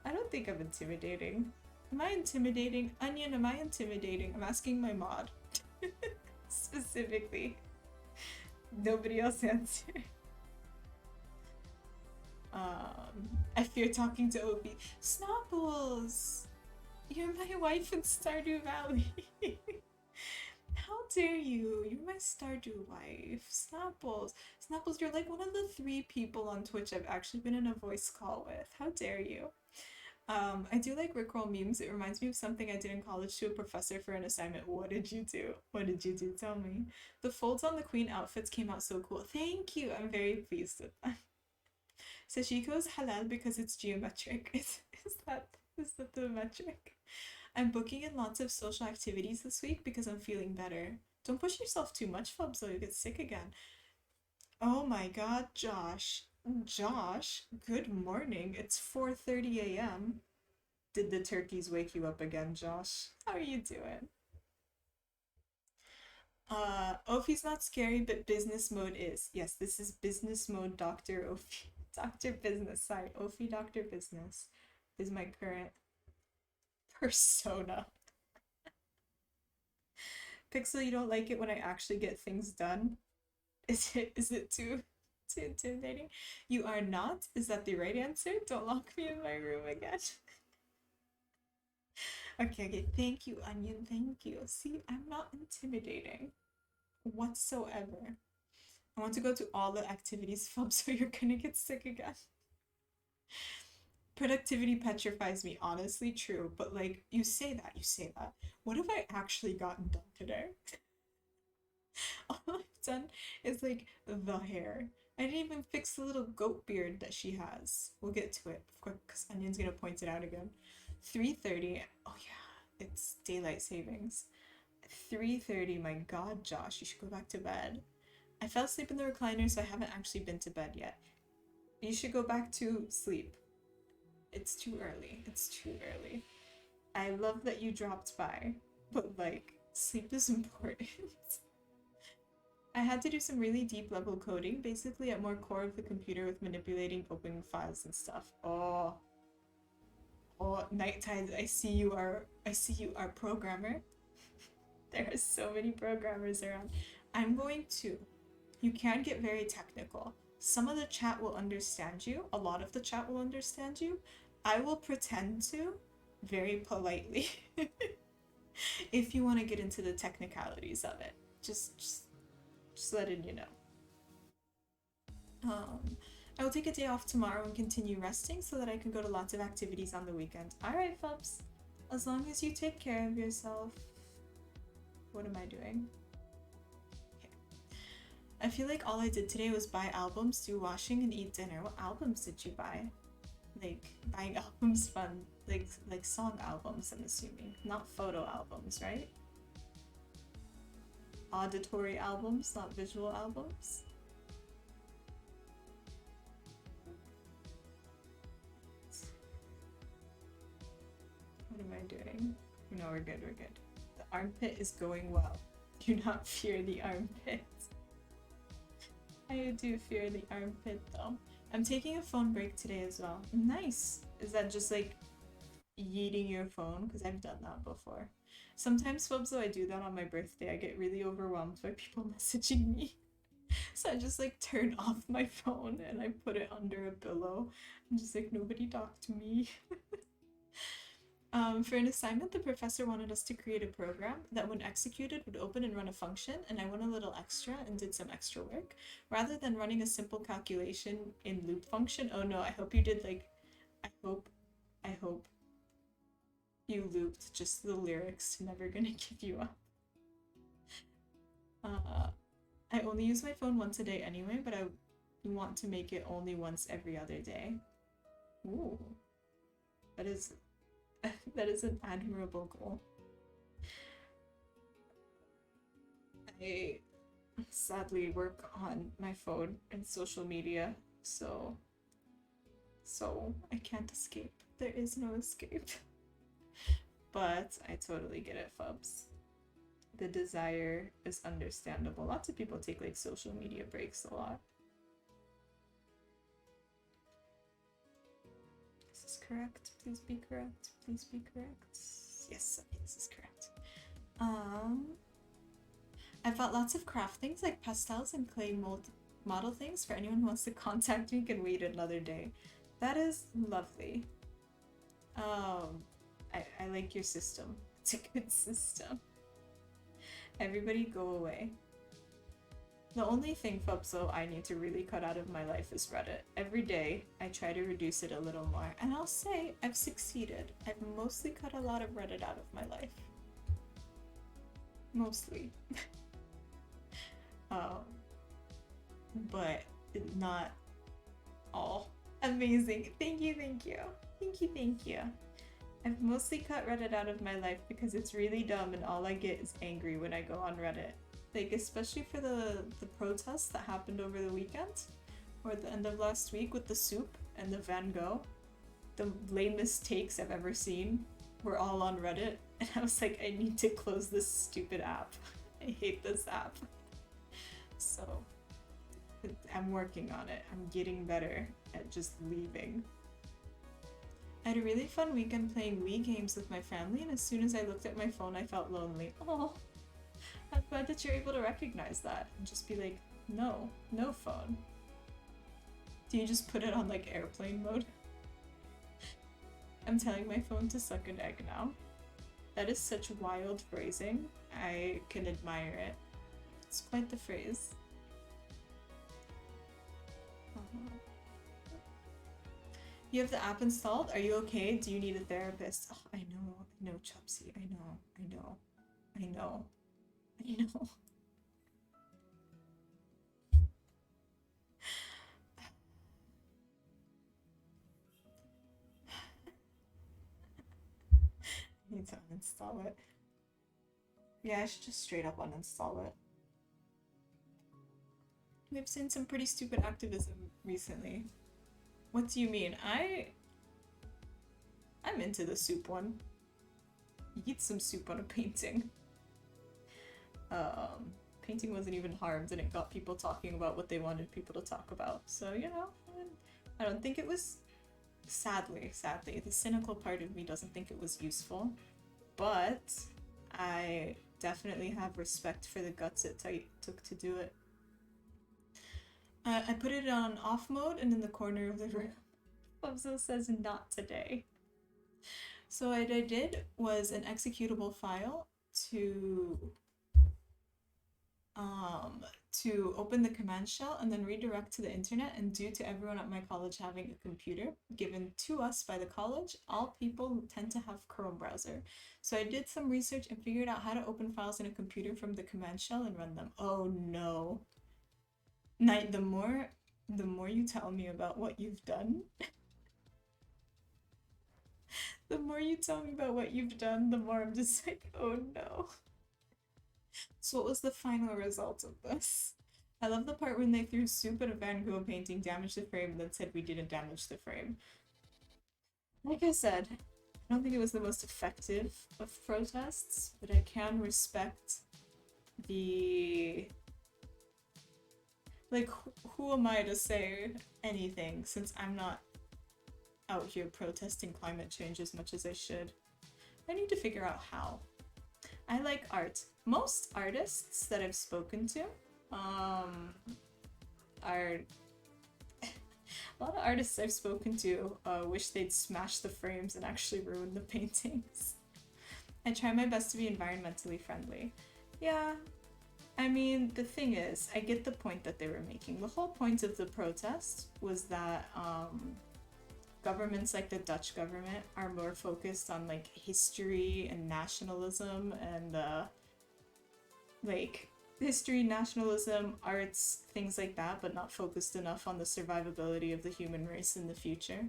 I don't think I'm intimidating. Am I intimidating? Onion, am I intimidating? I'm asking my mod. Specifically. Nobody else answered. I fear talking to Obi. Snopples! You're my wife in Stardew Valley. How dare you? You're my Stardew wife. Snopples. Snopples, you're like one of the 3 people on Twitch I've actually been in a voice call with. How dare you? I do like Rickroll memes. It reminds me of something I did in college to a professor for an assignment. What did you do? What did you do? Tell me. The folds on the queen outfits came out so cool. Thank you. I'm very pleased with that. Sashiko's halal because it's geometric. Is that the metric? I'm booking in lots of social activities this week because I'm feeling better. Don't push yourself too much, Fubs, so you'll get sick again. Oh my god, Josh. Josh, good morning. It's 4:30 a.m. Did the turkeys wake you up again, Josh? How are you doing? Ophi's not scary, but business mode is. Yes, this is business mode, Dr. Ophi. Dr. Business, sorry. Ophi Dr. Business is my current persona. Pixel, you don't like it when I actually get things done? Is it too intimidating? You are not? Is that the right answer? Don't lock me in my room again. Okay, thank you, Onion, thank you. See, I'm not intimidating whatsoever. I want to go to all the activities, Fub, so you're gonna get sick again. Productivity petrifies me, honestly, true, but like, you say that. What have I actually gotten done today? All I've done is like the hair. I didn't even fix the little goat beard that she has. We'll get to it, of course, because Onion's gonna point it out again. 3:30. Oh yeah, it's daylight savings. 3:30. My God, Josh, you should go back to bed. I fell asleep in the recliner, so I haven't actually been to bed yet. You should go back to sleep. It's too early. It's too early. I love that you dropped by, but like, sleep is important. I had to do some really deep level coding, basically at more core of the computer with manipulating open files and stuff. Oh, Night Tides, I see you are programmer. There are so many programmers around. I'm going to. You can get very technical. Some of the chat will understand you. A lot of the chat will understand you. I will pretend to, very politely, if you want to get into the technicalities of it. Just letting you know. I will take a day off tomorrow and continue resting so that I can go to lots of activities on the weekend. Alright, Fubs. As long as you take care of yourself. What am I doing? Okay. I feel like all I did today was buy albums, do washing, and eat dinner. What albums did you buy? Like, buying albums fun. Like song albums, I'm assuming. Not photo albums, right? Auditory albums, not visual albums. What am I doing? No, we're good, we're good. The armpit is going well. Do not fear the armpit. I do fear the armpit though. I'm taking a phone break today as well. Nice! Is that just like yeeting your phone? Because I've done that before. Sometimes, Fubs, though, I do that on my birthday. I get really overwhelmed by people messaging me. So I just like turn off my phone and I put it under a pillow. I'm just like, nobody talk to me. For an assignment, the professor wanted us to create a program that when executed would open and run a function, and I went a little extra and did some extra work. Rather than running a simple calculation in loop function, oh no, I hope you did like, I hope you looped just the lyrics to Never Gonna Give You Up. I only use my phone once a day anyway, but I want to make it only once every other day. Ooh. That is an admirable goal. I sadly work on my phone and social media, so I can't escape. There is no escape. But I totally get it, Fubs. The desire is understandable. Lots of people take like social media breaks a lot. This is correct. Please be correct. Please be correct. Yes, okay, this is correct. I bought lots of craft things like pastels and clay mold model things. For anyone who wants to contact me, can wait another day. That is lovely. I like your system. It's a good system. Everybody go away. The only thing, Fubso, I need to really cut out of my life is Reddit. Every day, I try to reduce it a little more. And I'll say, I've succeeded. I've mostly cut a lot of Reddit out of my life. Mostly. But not all. Amazing. Thank you, thank you. Thank you, thank you. I've mostly cut Reddit out of my life because it's really dumb and all I get is angry when I go on Reddit. Like, especially for the protests that happened over the weekend, or at the end of last week with the soup and the Van Gogh. The lamest takes I've ever seen were all on Reddit, and I was like, I need to close this stupid app. I hate this app. So, I'm working on it. I'm getting better at just leaving. I had a really fun weekend playing Wii games with my family, and as soon as I looked at my phone, I felt lonely. Oh, I'm glad that you're able to recognize that and just be like, no, no phone. Do you just put it on like airplane mode? I'm telling my phone to suck an egg now. That is such wild phrasing. I can admire it. It's quite the phrase. You have the app installed? Are you okay? Do you need a therapist? Oh, I know, Chubsy. I know. I know. I need to uninstall it. Yeah, I should just straight up uninstall it. We've seen some pretty stupid activism recently. What do you mean? I'm into the soup one. Eat some soup on a painting. Painting wasn't even harmed and it got people talking about what they wanted people to talk about. So, you know, I don't think it was, sadly, the cynical part of me doesn't think it was useful, but I definitely have respect for the guts it took to do it. I put it on off mode and in the corner of the room. Bubzo says not today. So what I did was an executable file to open the command shell and then redirect to the internet, and due to everyone at my college having a computer given to us by the college, all people tend to have Chrome browser. So I did some research and figured out how to open files in a computer from the command shell and run them. Oh no. Night, the more you tell me about what you've done, the more you tell me about what you've done, the more I'm just like, oh no. So what was the final result of this? I love the part when they threw soup at a Van Gogh painting, damaged the frame, and then said we didn't damage the frame. Like I said, I don't think it was the most effective of protests, but I can respect the... Like, who am I to say anything since I'm not out here protesting climate change as much as I should? I need to figure out how. I like art. Most artists that I've spoken to are a lot of artists I've spoken to wish they'd smash the frames and actually ruin the paintings. I try my best to be environmentally friendly. Yeah, I mean, the thing is, I get the point that they were making. The whole point of the protest was that governments like the Dutch government are more focused on like history and nationalism and like history, nationalism, arts, things like that, but not focused enough on the survivability of the human race in the future.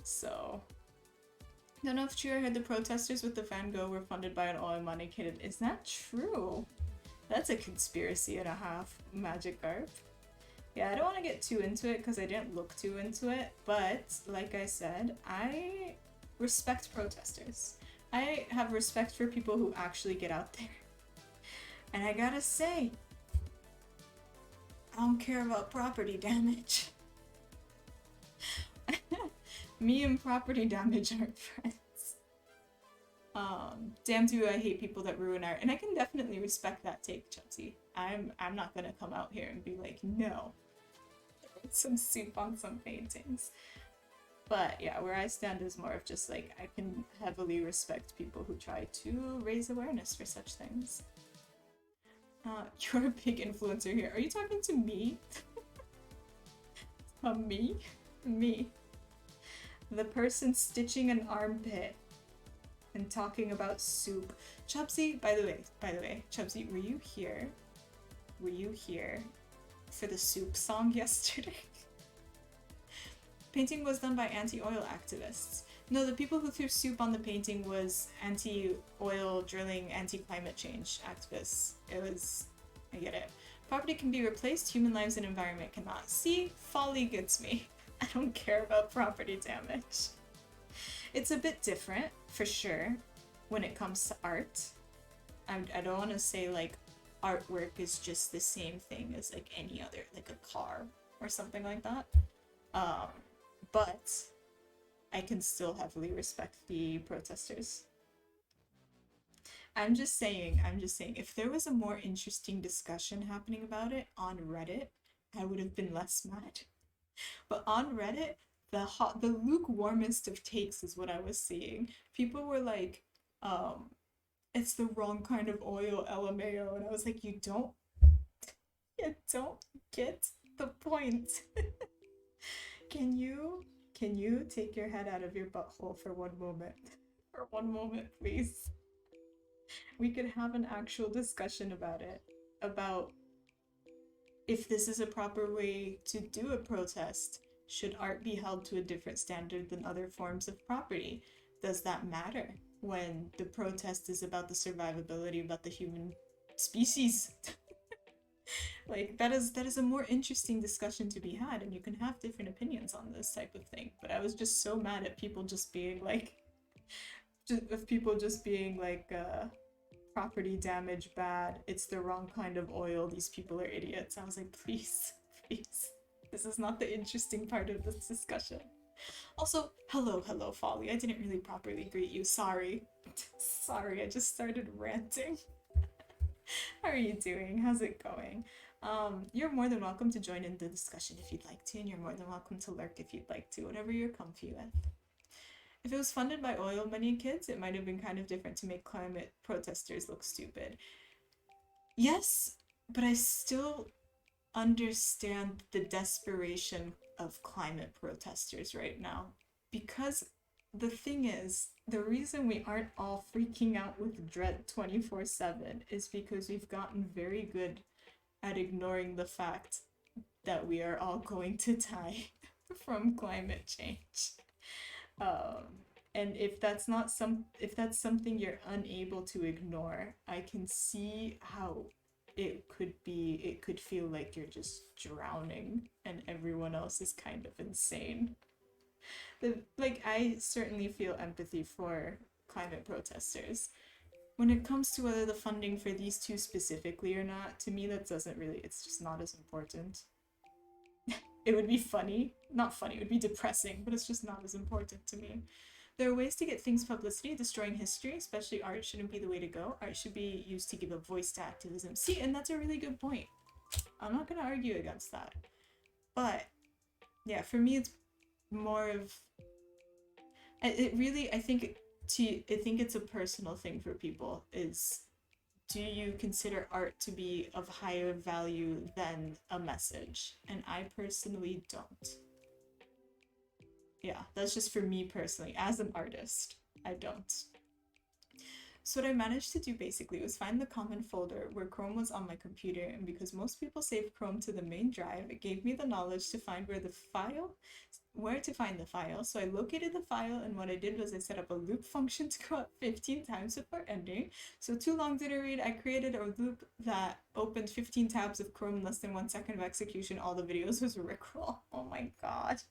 So, I don't know if it's true. I heard the protesters with the Van Gogh were funded by an oil money kid. Is that true? That's a conspiracy and a half, Magic Garp. Yeah, I don't want to get too into it because I didn't look too into it, but like I said, I respect protesters. I have respect for people who actually get out there. And I gotta say, I don't care about property damage. Me and property damage aren't friends. Damn do I hate people that ruin art, and I can definitely respect that take, Chelsea. I'm not gonna come out here and be like, no, some soup on some paintings. But yeah, where I stand is more of just like, I can heavily respect people who try to raise awareness for such things. You're a big influencer here. Are you talking to me? Me? Me. The person stitching an armpit and talking about soup. Chubsy, by the way, Chubsy, were you here? Were you here for the soup song yesterday? Painting was done by anti-oil activists. No, the people who threw soup on the painting was anti-oil drilling, anti-climate change activists. It was... I get it. Property can be replaced, human lives and environment cannot. See? Folly gets me. I don't care about property damage. It's a bit different, for sure, when it comes to art. I don't want to say like artwork is just the same thing as like any other, like a car or something like that. Um, but I can still heavily respect the protesters. I'm just saying, if there was a more interesting discussion happening about it on Reddit, I would have been less mad. But on Reddit, the lukewarmest of takes is what I was seeing. People were like, um, it's the wrong kind of oil, LMAO, and I was like, you don't get the point. Can you take your head out of your butthole for one moment? For one moment, please. We could have an actual discussion about it. About if this is a proper way to do a protest. Should art be held to a different standard than other forms of property? Does that matter when the protest is about the survivability about the human species? Like that is a more interesting discussion to be had, and you can have different opinions on this type of thing. But I was just so mad at people just being like, property damage bad. It's the wrong kind of oil. These people are idiots. I was like, please, please. This is not the interesting part of this discussion. Also, hello, Folly. I didn't really properly greet you. Sorry. Sorry, I just started ranting. How are you doing? How's it going? You're more than welcome to join in the discussion if you'd like to, and you're more than welcome to lurk if you'd like to, whatever you're comfy with. If it was funded by oil money kids, it might have been kind of different to make climate protesters look stupid. Yes, but I still understand the desperation of climate protesters right now. Because the thing is, the reason we aren't all freaking out with dread 24/7 is because we've gotten very good at ignoring the fact that we are all going to die from climate change. And if that's something you're unable to ignore, I can see how it could feel like you're just drowning and everyone else is kind of insane. I certainly feel empathy for climate protesters. When it comes to whether the funding for these two specifically or not, to me that doesn't really, it's just not as important. It would be funny, not funny, it would be depressing, but it's just not as important to me. There are ways to get things publicity. Destroying history, especially art, shouldn't be the way to go. Art should be used to give a voice to activism. See, and that's a really good point. I'm not gonna argue against that. But yeah, for me it's more of I think it's a personal thing for people. Is do you consider art to be of higher value than a message? And I personally don't. Yeah, that's just for me personally. As an artist, I don't. So what I managed to do basically was find the common folder where Chrome was on my computer, and because most people save Chrome to the main drive, it gave me the knowledge to find where to find the file. So I located the file, and what I did was I set up a loop function to go up 15 times before ending. So too long did it read, I created a loop that opened 15 tabs of Chrome in less than 1 second of execution. All the videos was Rickroll. Oh my god.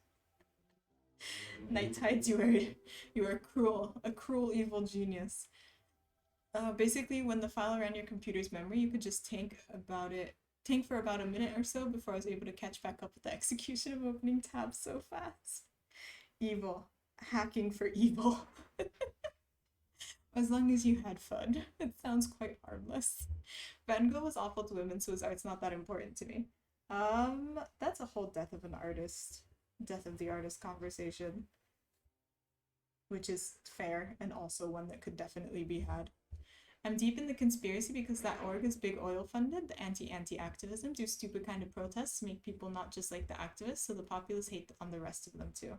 Night Tides, you are cruel, a cruel evil genius. Basically, when the file ran your computer's memory, you could just tank for about a minute or so before I was able to catch back up with the execution of opening tabs so fast. Evil. Hacking for evil. As long as you had fun. It sounds quite harmless. Van Gogh was awful to women, so his art's not that important to me. That's a whole death of the artist conversation. Which is fair, and also one that could definitely be had. I'm deep in the conspiracy because that org is big oil funded. The anti-activism do stupid kind of protests to make people not just like the activists, so the populace hate on the rest of them too.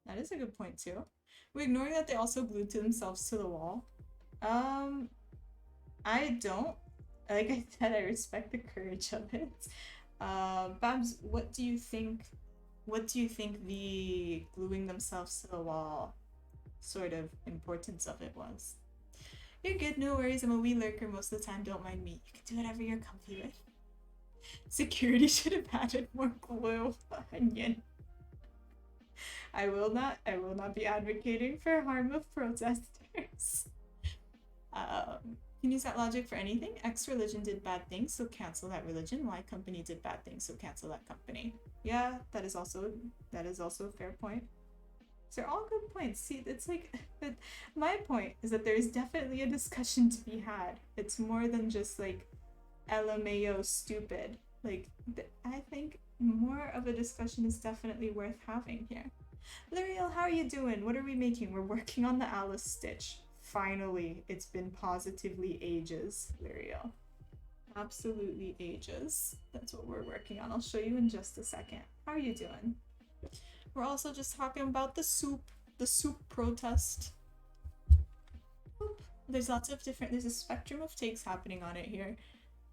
That is a good point too. We're ignoring that they also glued to themselves to the wall. I don't. Like I said, I respect the courage of it. Babs, what do you think the gluing themselves to the wall sort of importance of it was? You're good, no worries. I'm a wee lurker most of the time, don't mind me. You can do whatever you're comfy with. Security should have added more glue. Onion. I will not be advocating for harm of protesters. Can use that logic for anything. X religion did bad things, so cancel that religion. Y company did bad things, so cancel that company. Yeah, that is also a fair point. So they're all good points. See, it's like my point is that there is definitely a discussion to be had. It's more than just like LMAO stupid. Like I think more of a discussion is definitely worth having here. L'Oreal, how are you doing? What are we making? We're working on the Alice Stitch. Finally, it's been positively ages, L'Oreal. Absolutely ages. That's what we're working on. I'll show you in just a second. How are you doing? We're also just talking about the soup protest. There's lots of different, there's a spectrum of takes happening on it here.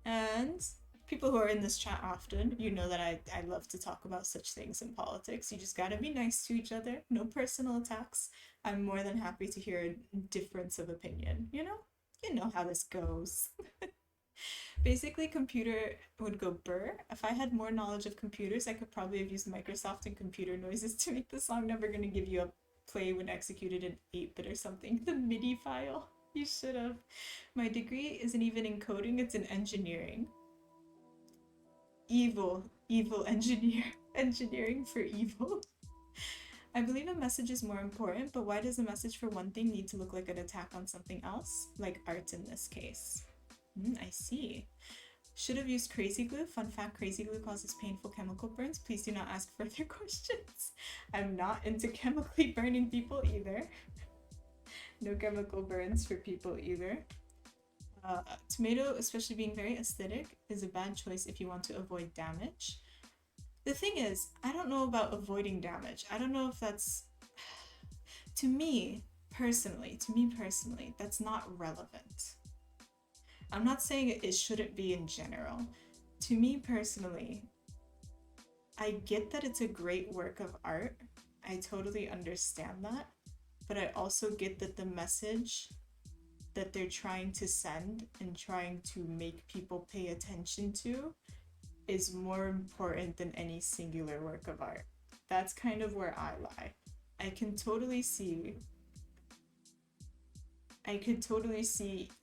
And people who are in this chat often, you know that I love to talk about such things in politics. You just gotta be nice to each other, no personal attacks. I'm more than happy to hear a difference of opinion, you know? You know how this goes. Basically, computer would go burr. If I had more knowledge of computers, I could probably have used Microsoft and computer noises to make the song Never Gonna Give You Up play when executed in 8-bit or something. The MIDI file. You should have. My degree isn't even in coding, it's in engineering. Evil engineer. Engineering for evil. I believe a message is more important, but why does a message for one thing need to look like an attack on something else? Like art in this case. I see. Should have used crazy glue. Fun fact, crazy glue causes painful chemical burns. Please do not ask further questions. I'm not into chemically burning people either. No chemical burns for people either. Tomato, especially being very acidic, is a bad choice if you want to avoid damage. The thing is, I don't know about avoiding damage. I don't know if that's... To me personally, that's not relevant. I'm not saying it shouldn't be in general. To me personally, I get that it's a great work of art. I totally understand that. But I also get that the message that they're trying to send and trying to make people pay attention to is more important than any singular work of art. That's kind of where I lie. I could totally see,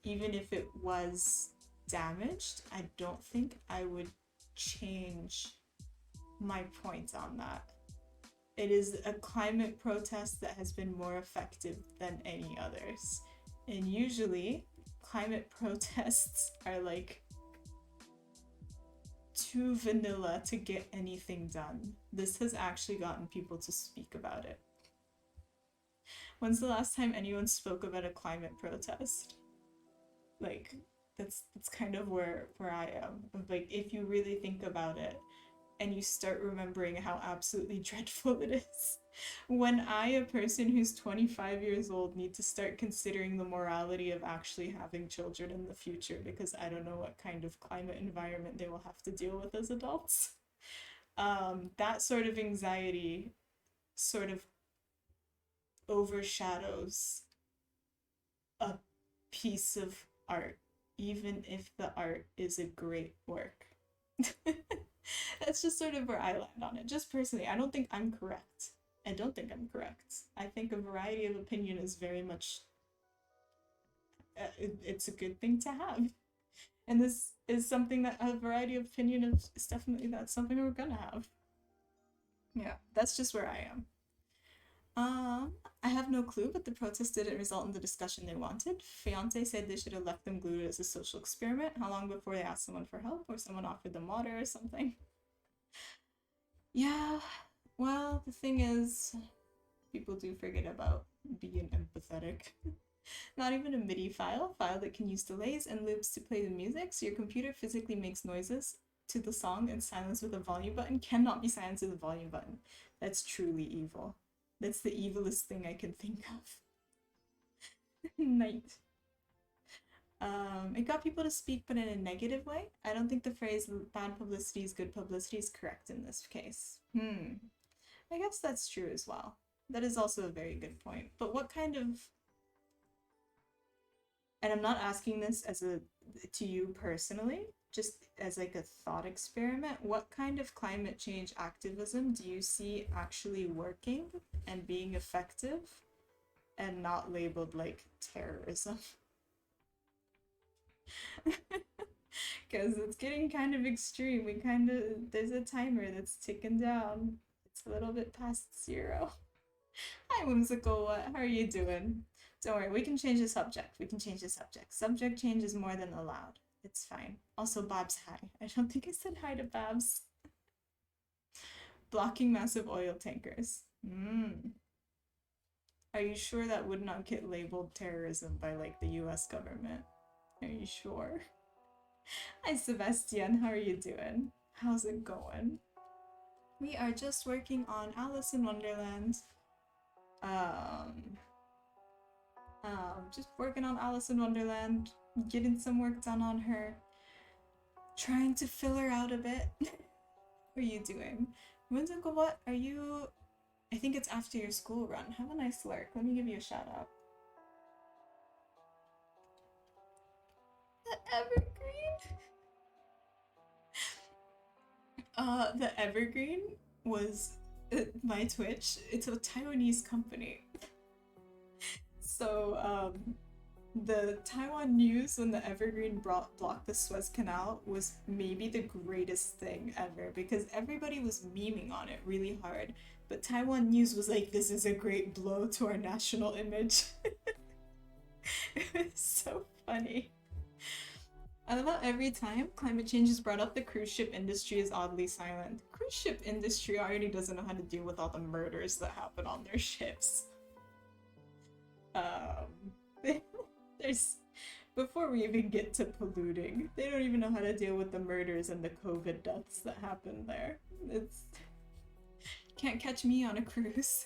even if it was damaged, I don't think I would change my point on that. It is a climate protest that has been more effective than any others. And usually, climate protests are like too vanilla to get anything done. This has actually gotten people to speak about it. When's the last time anyone spoke about a climate protest? Like, that's kind of where I am. Like, if you really think about it, and you start remembering how absolutely dreadful it is. When I, a person who's 25 years old, need to start considering the morality of actually having children in the future because I don't know what kind of climate environment they will have to deal with as adults. That sort of anxiety sort of overshadows a piece of art, even if the art is a great work. That's just sort of where I land on it. Just personally, I don't think I'm correct. I think a variety of opinion is very much... it's a good thing to have. And this is something that a variety of opinion is definitely, that's something we're gonna have. Yeah, that's just where I am. I have no clue, but the protest didn't result in the discussion they wanted. Fiance said they should have left them glued as a social experiment. How long before they asked someone for help or someone offered them water or something? Yeah, well, the thing is, people do forget about being empathetic. Not even a MIDI file that can use delays and loops to play the music, so your computer physically makes noises to the song and silence with a volume button cannot be silenced with a volume button. That's truly evil. That's the evilest thing I can think of. Night. It got people to speak, but in a negative way. I don't think the phrase bad publicity is good publicity is correct in this case. I guess that's true as well. That is also a very good point. But what kind of... And I'm not asking this to you personally, just as like a thought experiment. What kind of climate change activism do you see actually working and being effective and not labeled like terrorism? Because it's getting kind of extreme. There's a timer that's ticking down. It's a little bit past 0. Hi, Whimsical. What? How are you doing? Don't worry, we can change the subject. We can change the subject. Subject change is more than allowed. It's fine. Also, Babs, hi. I don't think I said hi to Babs. Blocking massive oil tankers. Are you sure that would not get labeled terrorism by like the US government? Are you sure? Hi, Sebastian. How are you doing? How's it going? We are just working on Alice in Wonderland. Just working on Alice in Wonderland, getting some work done on her, trying to fill her out a bit. What are you doing? Whimsical, what are you? I think it's after your school run. Have a nice lurk. Let me give you a shout out. The Evergreen? The Evergreen was my Twitch. It's a Taiwanese company. So, the Taiwan news when the Evergreen blocked the Suez Canal was maybe the greatest thing ever because everybody was memeing on it really hard. But Taiwan news was like, this is a great blow to our national image. It was so funny. I love how every time climate change is brought up, the cruise ship industry is oddly silent. Cruise ship industry already doesn't know how to deal with all the murders that happen on their ships. There's before we even get to polluting, they don't even know how to deal with the murders and the COVID deaths that happen there. It's can't catch me on a cruise.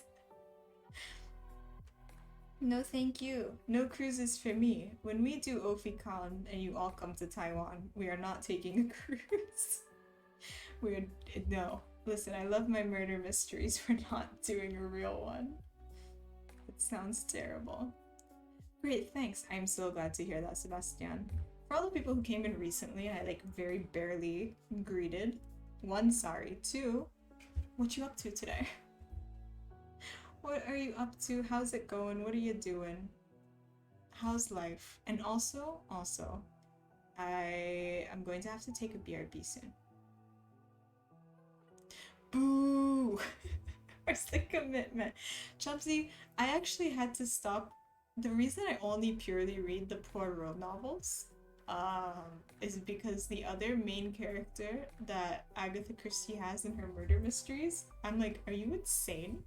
No thank you. No cruises for me. When we do OfiCon and you all come to Taiwan, we are not taking a cruise. We're no. Listen, I love my murder mysteries. We're not doing a real one. It sounds terrible. Great, thanks. I'm so glad to hear that, Sebastian. For all the people who came in recently and I like very barely greeted, 1, sorry. 2, what you up to today? What are you up to? How's it going? What are you doing? How's life? And also, I am going to have to take a BRB soon. Boo! Where's the commitment? Chubsy, I actually had to stop. The reason I only purely read the Poirot novels is because the other main character that Agatha Christie has in her murder mysteries, I'm like, are you insane?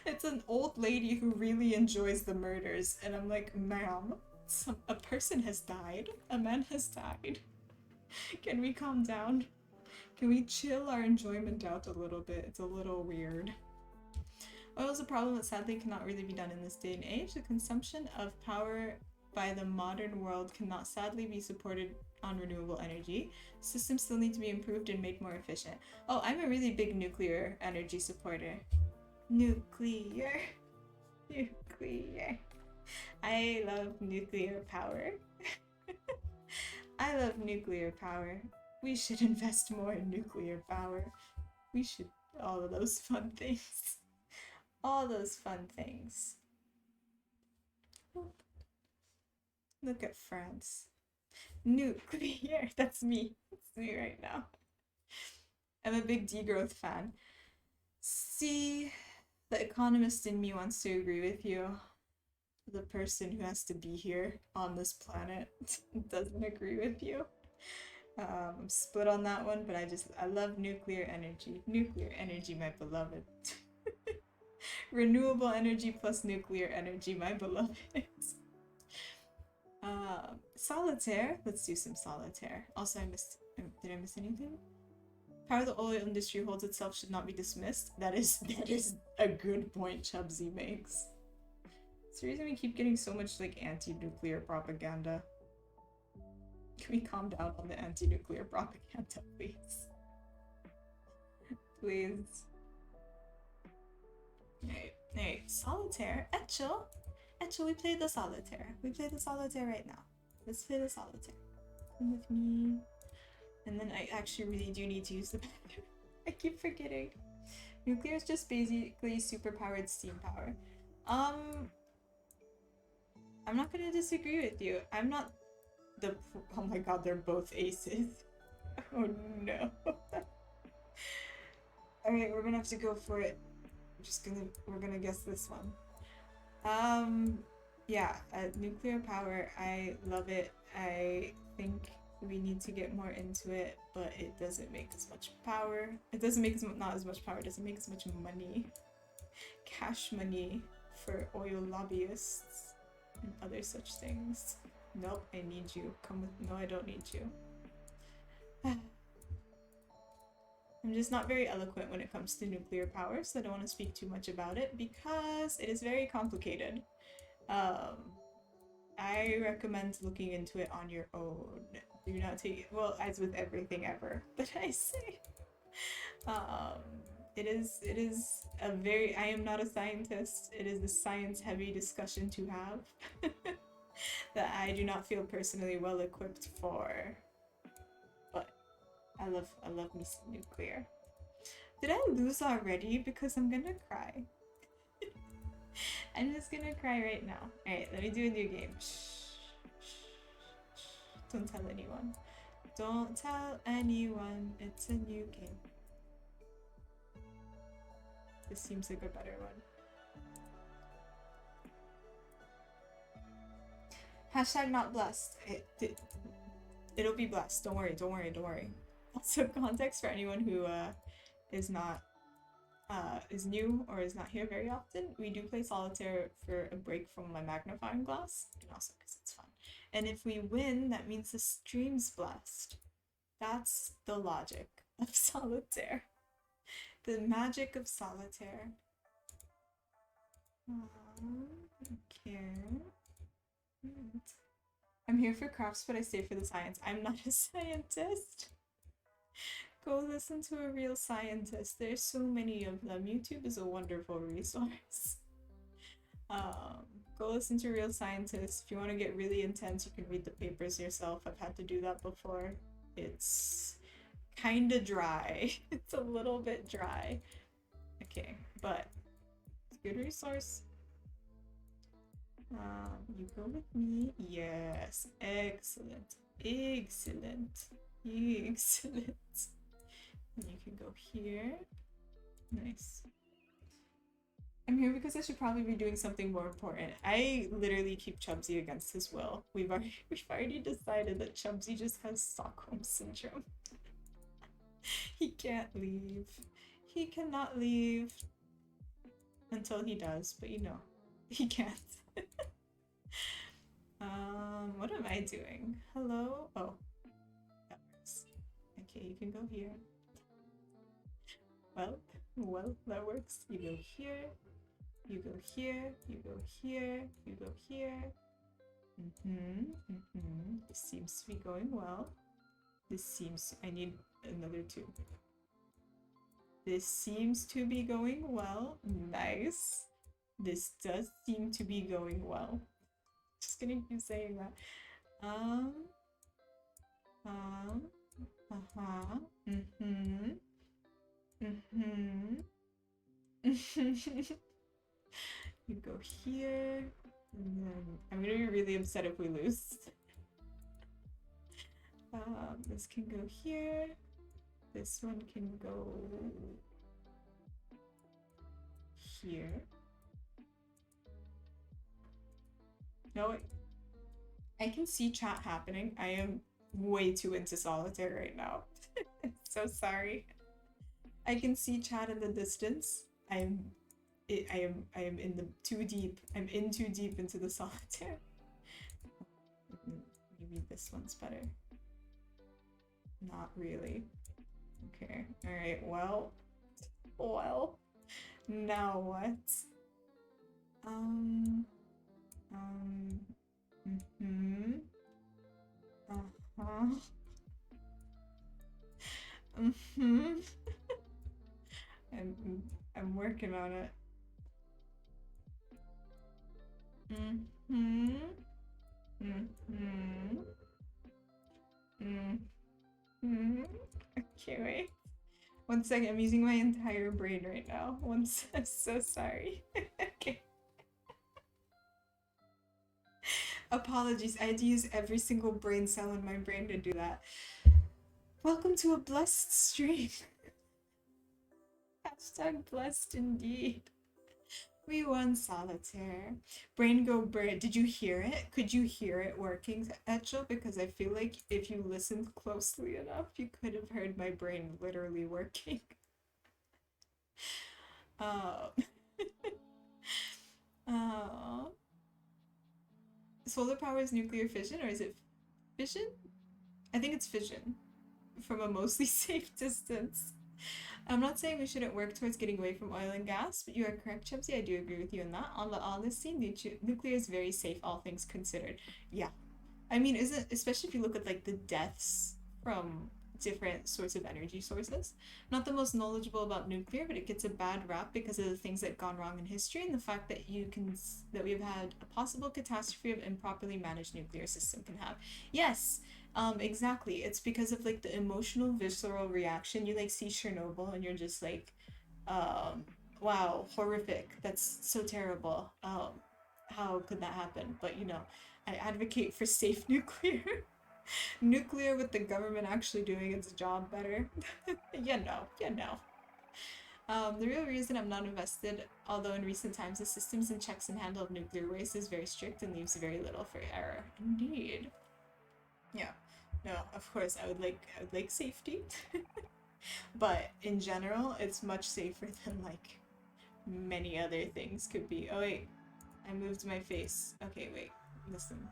It's an old lady who really enjoys the murders, and I'm like, ma'am, a person has died. A man has died. Can we calm down? Can we chill our enjoyment out a little bit? It's a little weird. Oil is a problem that sadly cannot really be done in this day and age. The consumption of power by the modern world cannot sadly be supported on renewable energy. Systems still need to be improved and made more efficient. Oh, I'm a really big nuclear energy supporter. Nuclear. I love nuclear power. I love nuclear power. We should invest more in nuclear power. We should. All of those fun things. All those fun things. Look at France. Nuclear. That's me. That's me right now. I'm a big degrowth fan. See, the economist in me wants to agree with you. The person who has to be here on this planet doesn't agree with you. I'm split on that one, but I love nuclear energy. Nuclear energy, my beloved. Renewable energy plus nuclear energy, my beloved. Solitaire. Let's do some solitaire. Also, did I miss anything? Power of the oil industry holds itself should not be dismissed. That is a good point Chubsy makes. It's the reason we keep getting so much like anti-nuclear propaganda. Can we calm down on the anti-nuclear propaganda, please? Please. Hey, solitaire. Etchel, we play the solitaire. We play the solitaire right now. Let's play the solitaire. Come with me. And then I actually really do need to use the bathroom. I keep forgetting. Nuclear is just basically superpowered steam power. I'm not gonna disagree with you. I'm not Oh my god, they're both aces. Oh no. Alright, we're gonna have to go for it. We're gonna guess this one. Yeah, nuclear power, I love it. I think we need to get more into it, but it doesn't make as much power. It doesn't make not as much power, it doesn't make as much money. Cash money for oil lobbyists and other such things. Nope, I need you. Come with. No, I don't need you. I'm just not very eloquent when it comes to nuclear power, so I don't want to speak too much about it because it is very complicated. I recommend looking into it on your own. Do not take it, well, as with everything ever that I say. It is a very, I am not a scientist. It is a science heavy discussion to have that I do not feel personally well equipped for. But I love me some nuclear. Did I lose already? Because I'm gonna cry. I'm just gonna cry right now. Alright, let me do a new game. Shh. Don't tell anyone. Don't tell anyone. It's a new game. This seems like a better one. Hashtag not blessed. It'll be blessed. Don't worry, don't worry, don't worry. Also, context for anyone who is not is new or is not here very often. We do play solitaire for a break from my magnifying glass, and also because it's fun. And if we win, that means the stream's blessed. That's the logic of solitaire. The magic of solitaire. Okay. I'm here for crafts, but I stay for the science. I'm not a scientist. Go listen to a real scientist. There's so many of them. YouTube is a wonderful resource. Go listen to real scientists. If you want to get really intense, you can read the papers yourself. I've had to do that before. It's kind of dry. It's a little bit dry. Okay, but it's a good resource. You go with me. Yes, excellent, excellent, excellent. And you can go here. Nice. I'm here because I should probably be doing something more important. I literally keep Chubsy against his will. We've already decided that Chubsy just has Stockholm syndrome. He can't leave. He cannot leave until he does, but you know, he can't. What am I doing? Hello? Oh, that works. Okay, you can go here. Well, that works. You go here, you go here, you go here, you go here. This seems to be going well. I need another two. This seems to be going well. Nice. This does seem to be going well. Just gonna keep saying that. You go here, and then I'm gonna be really upset if we lose. This can go here. This one can go here. No, I can see chat happening. I am way too into solitaire right now. I'm so sorry. I can see chat in the distance. I am in the too deep. I'm in too deep into the solitaire. Maybe this one's better. Not really. Okay. All right. Well. Now what? I'm working on it. Okay, wait. 1 second, I'm using my entire brain right now. I'm so sorry. Okay. Apologies, I had to use every single brain cell in my brain to do that. Welcome to a blessed stream. Hashtag blessed indeed. We won solitaire. Brain go bird. Did you hear it? Could you hear it working, Etchel? Because I feel like if you listened closely enough, you could have heard my brain literally working. Um, uh, solar power is nuclear fission, or is it fission? I think it's fission from a mostly safe distance. I'm not saying we shouldn't work towards getting away from oil and gas, but you are correct, Chubsy. I do agree with you on that. On the honesty, nuclear is very safe, all things considered. Yeah. I mean, isn't, especially if you look at like the deaths from different sorts of energy sources. Not the most knowledgeable about nuclear, but it gets a bad rap because of the things that gone wrong in history and the fact that that we've had a possible catastrophe of improperly managed nuclear system can have. Yes, exactly. It's because of like the emotional visceral reaction. You like see Chernobyl and you're just like, um, wow, horrific. That's so terrible. How could that happen? But you know, I advocate for safe nuclear. Nuclear with the government actually doing its job better. You know. The real reason I'm not invested, although in recent times the systems and checks and handle of nuclear waste is very strict and leaves very little for error. Indeed. Yeah. No, of course I would like safety. But in general, it's much safer than like many other things could be. Oh wait, I moved my face. Okay, wait. Listen.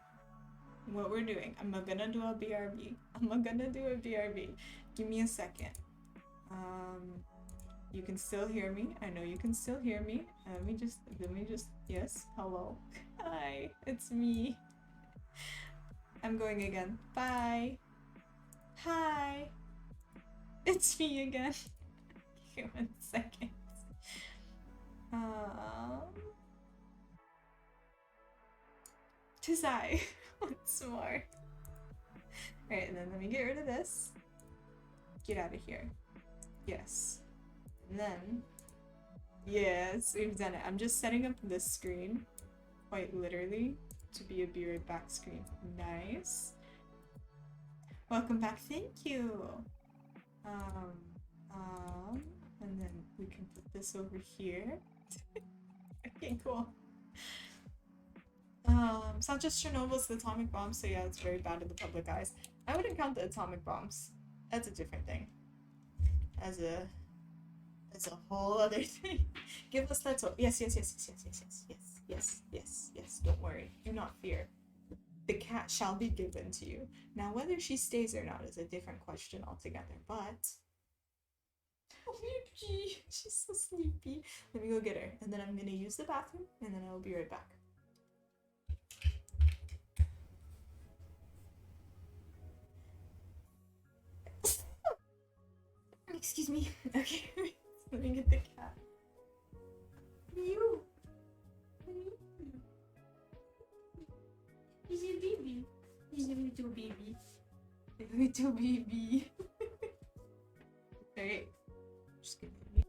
What we're doing. I'm gonna do a BRB. I'm gonna do a BRB. Give me a second. You can still hear me. I know you can still hear me. Let me just, yes, hello. Hi, it's me. I'm going again. Bye. Hi. It's me again. Give me 1 second. Tis I. Once more. Alright, and then let me get rid of this. Get out of here. Yes. And then, yes, we've done it. I'm just setting up this screen, quite literally, to be a be right back screen. Nice. Welcome back. Thank you. And then we can put this over here. Okay, cool. It's not just Chernobyl, it's the atomic bomb, so yeah, it's very bad in the public eyes. I wouldn't count the atomic bombs. That's a different thing. As a whole other thing. Give us that. Yes. Don't worry. Do not fear. The cat shall be given to you. Now, whether she stays or not is a different question altogether, but... Oh, Yuki! She's so sleepy. Let me go get her, and then I'm gonna use the bathroom, and then I'll be right back. Excuse me. Okay, let me get the cat. You. He's a baby. He's a little baby. A little baby. Alright. Just give me.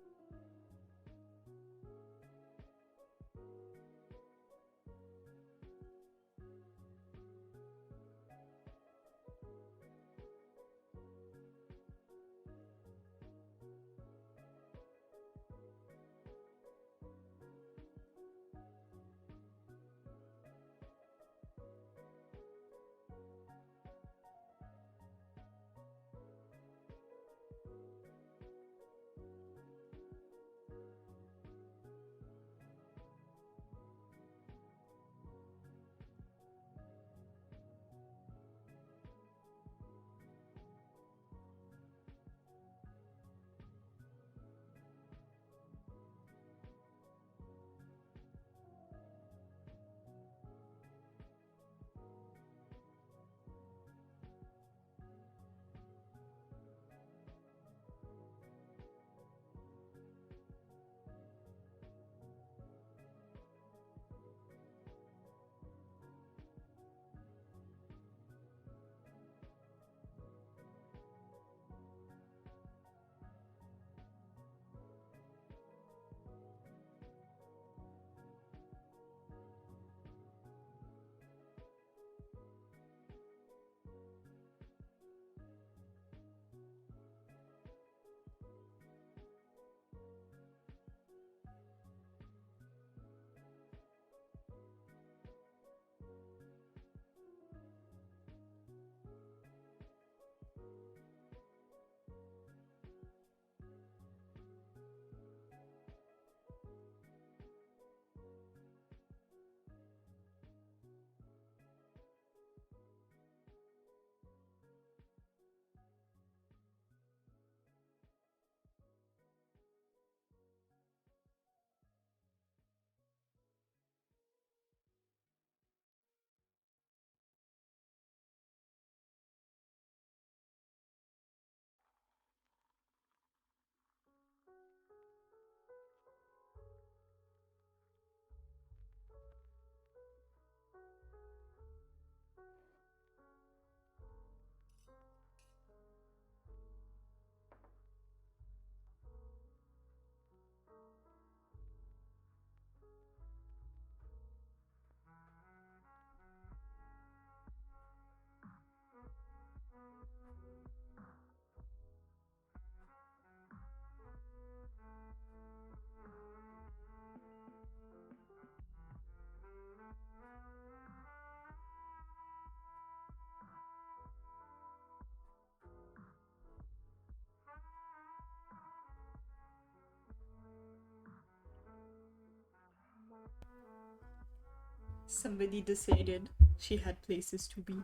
Somebody decided she had places to be.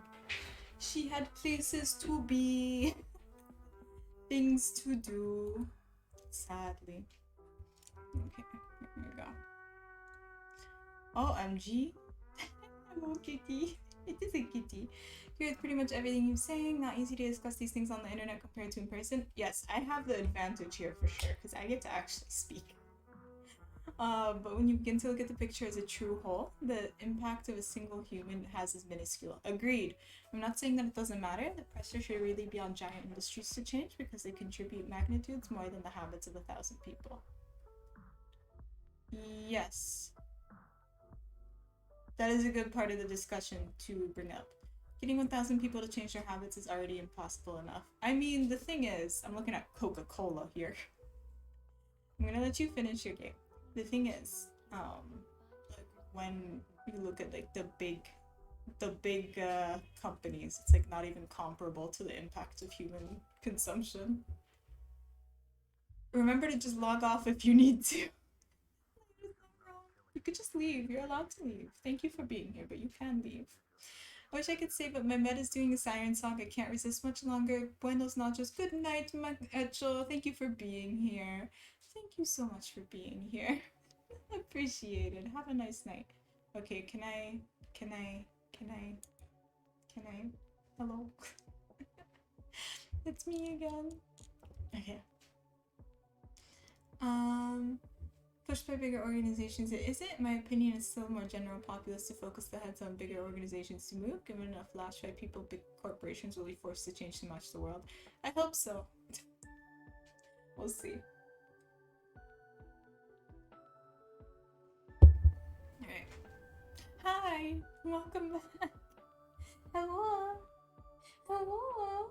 She had places to be. Things to do. Sadly. Okay, here we go. OMG. Hello, kitty. It is a kitty. Agree with pretty much everything you're saying. Not easy to discuss these things on the internet compared to in person. Yes, I have the advantage here for sure, because I get to actually speak. But when you begin to look at the picture as a true whole, the impact of a single human has is minuscule. Agreed. I'm not saying that it doesn't matter. The pressure should really be on giant industries to change because they contribute magnitudes more than the habits of 1,000 people. Yes. That is a good part of the discussion to bring up. Getting 1,000 people to change their habits is already impossible enough. I mean, the thing is, I'm looking at Coca-Cola here. I'm gonna let you finish your game. The thing is, like when you look at like the big companies, it's like not even comparable to the impact of human consumption. Remember to just log off if you need to. You could just leave. You're allowed to leave. Thank you for being here, but you can leave. I wish I could say, but my med is doing a siren song. I can't resist much longer. Buenos noches. Good night, my Echo. Thank you for being here. Thank you so much for being here. Appreciate it. Have a nice night. Okay, can I? Hello? It's me again. Okay. Pushed by bigger organizations, it isn't. My opinion is still more general populace to focus the heads on bigger organizations to move. Given enough lash by people, big corporations will be forced to change to match the world. I hope so. We'll see. Alright. Hi! Welcome back! Hello! Hello!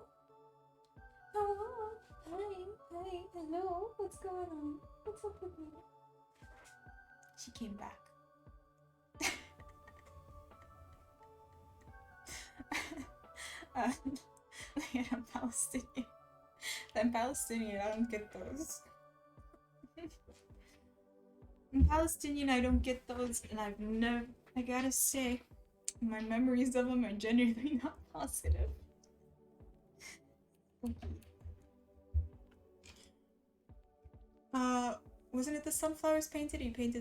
Hello! Hi! Hello! What's going on? What's up with me? She came back. I'm Palestinian. I'm Palestinian, I don't get those. I'm Palestinian, I don't get those, and I gotta say, my memories of them are genuinely not positive. Wasn't it the sunflowers painted? He painted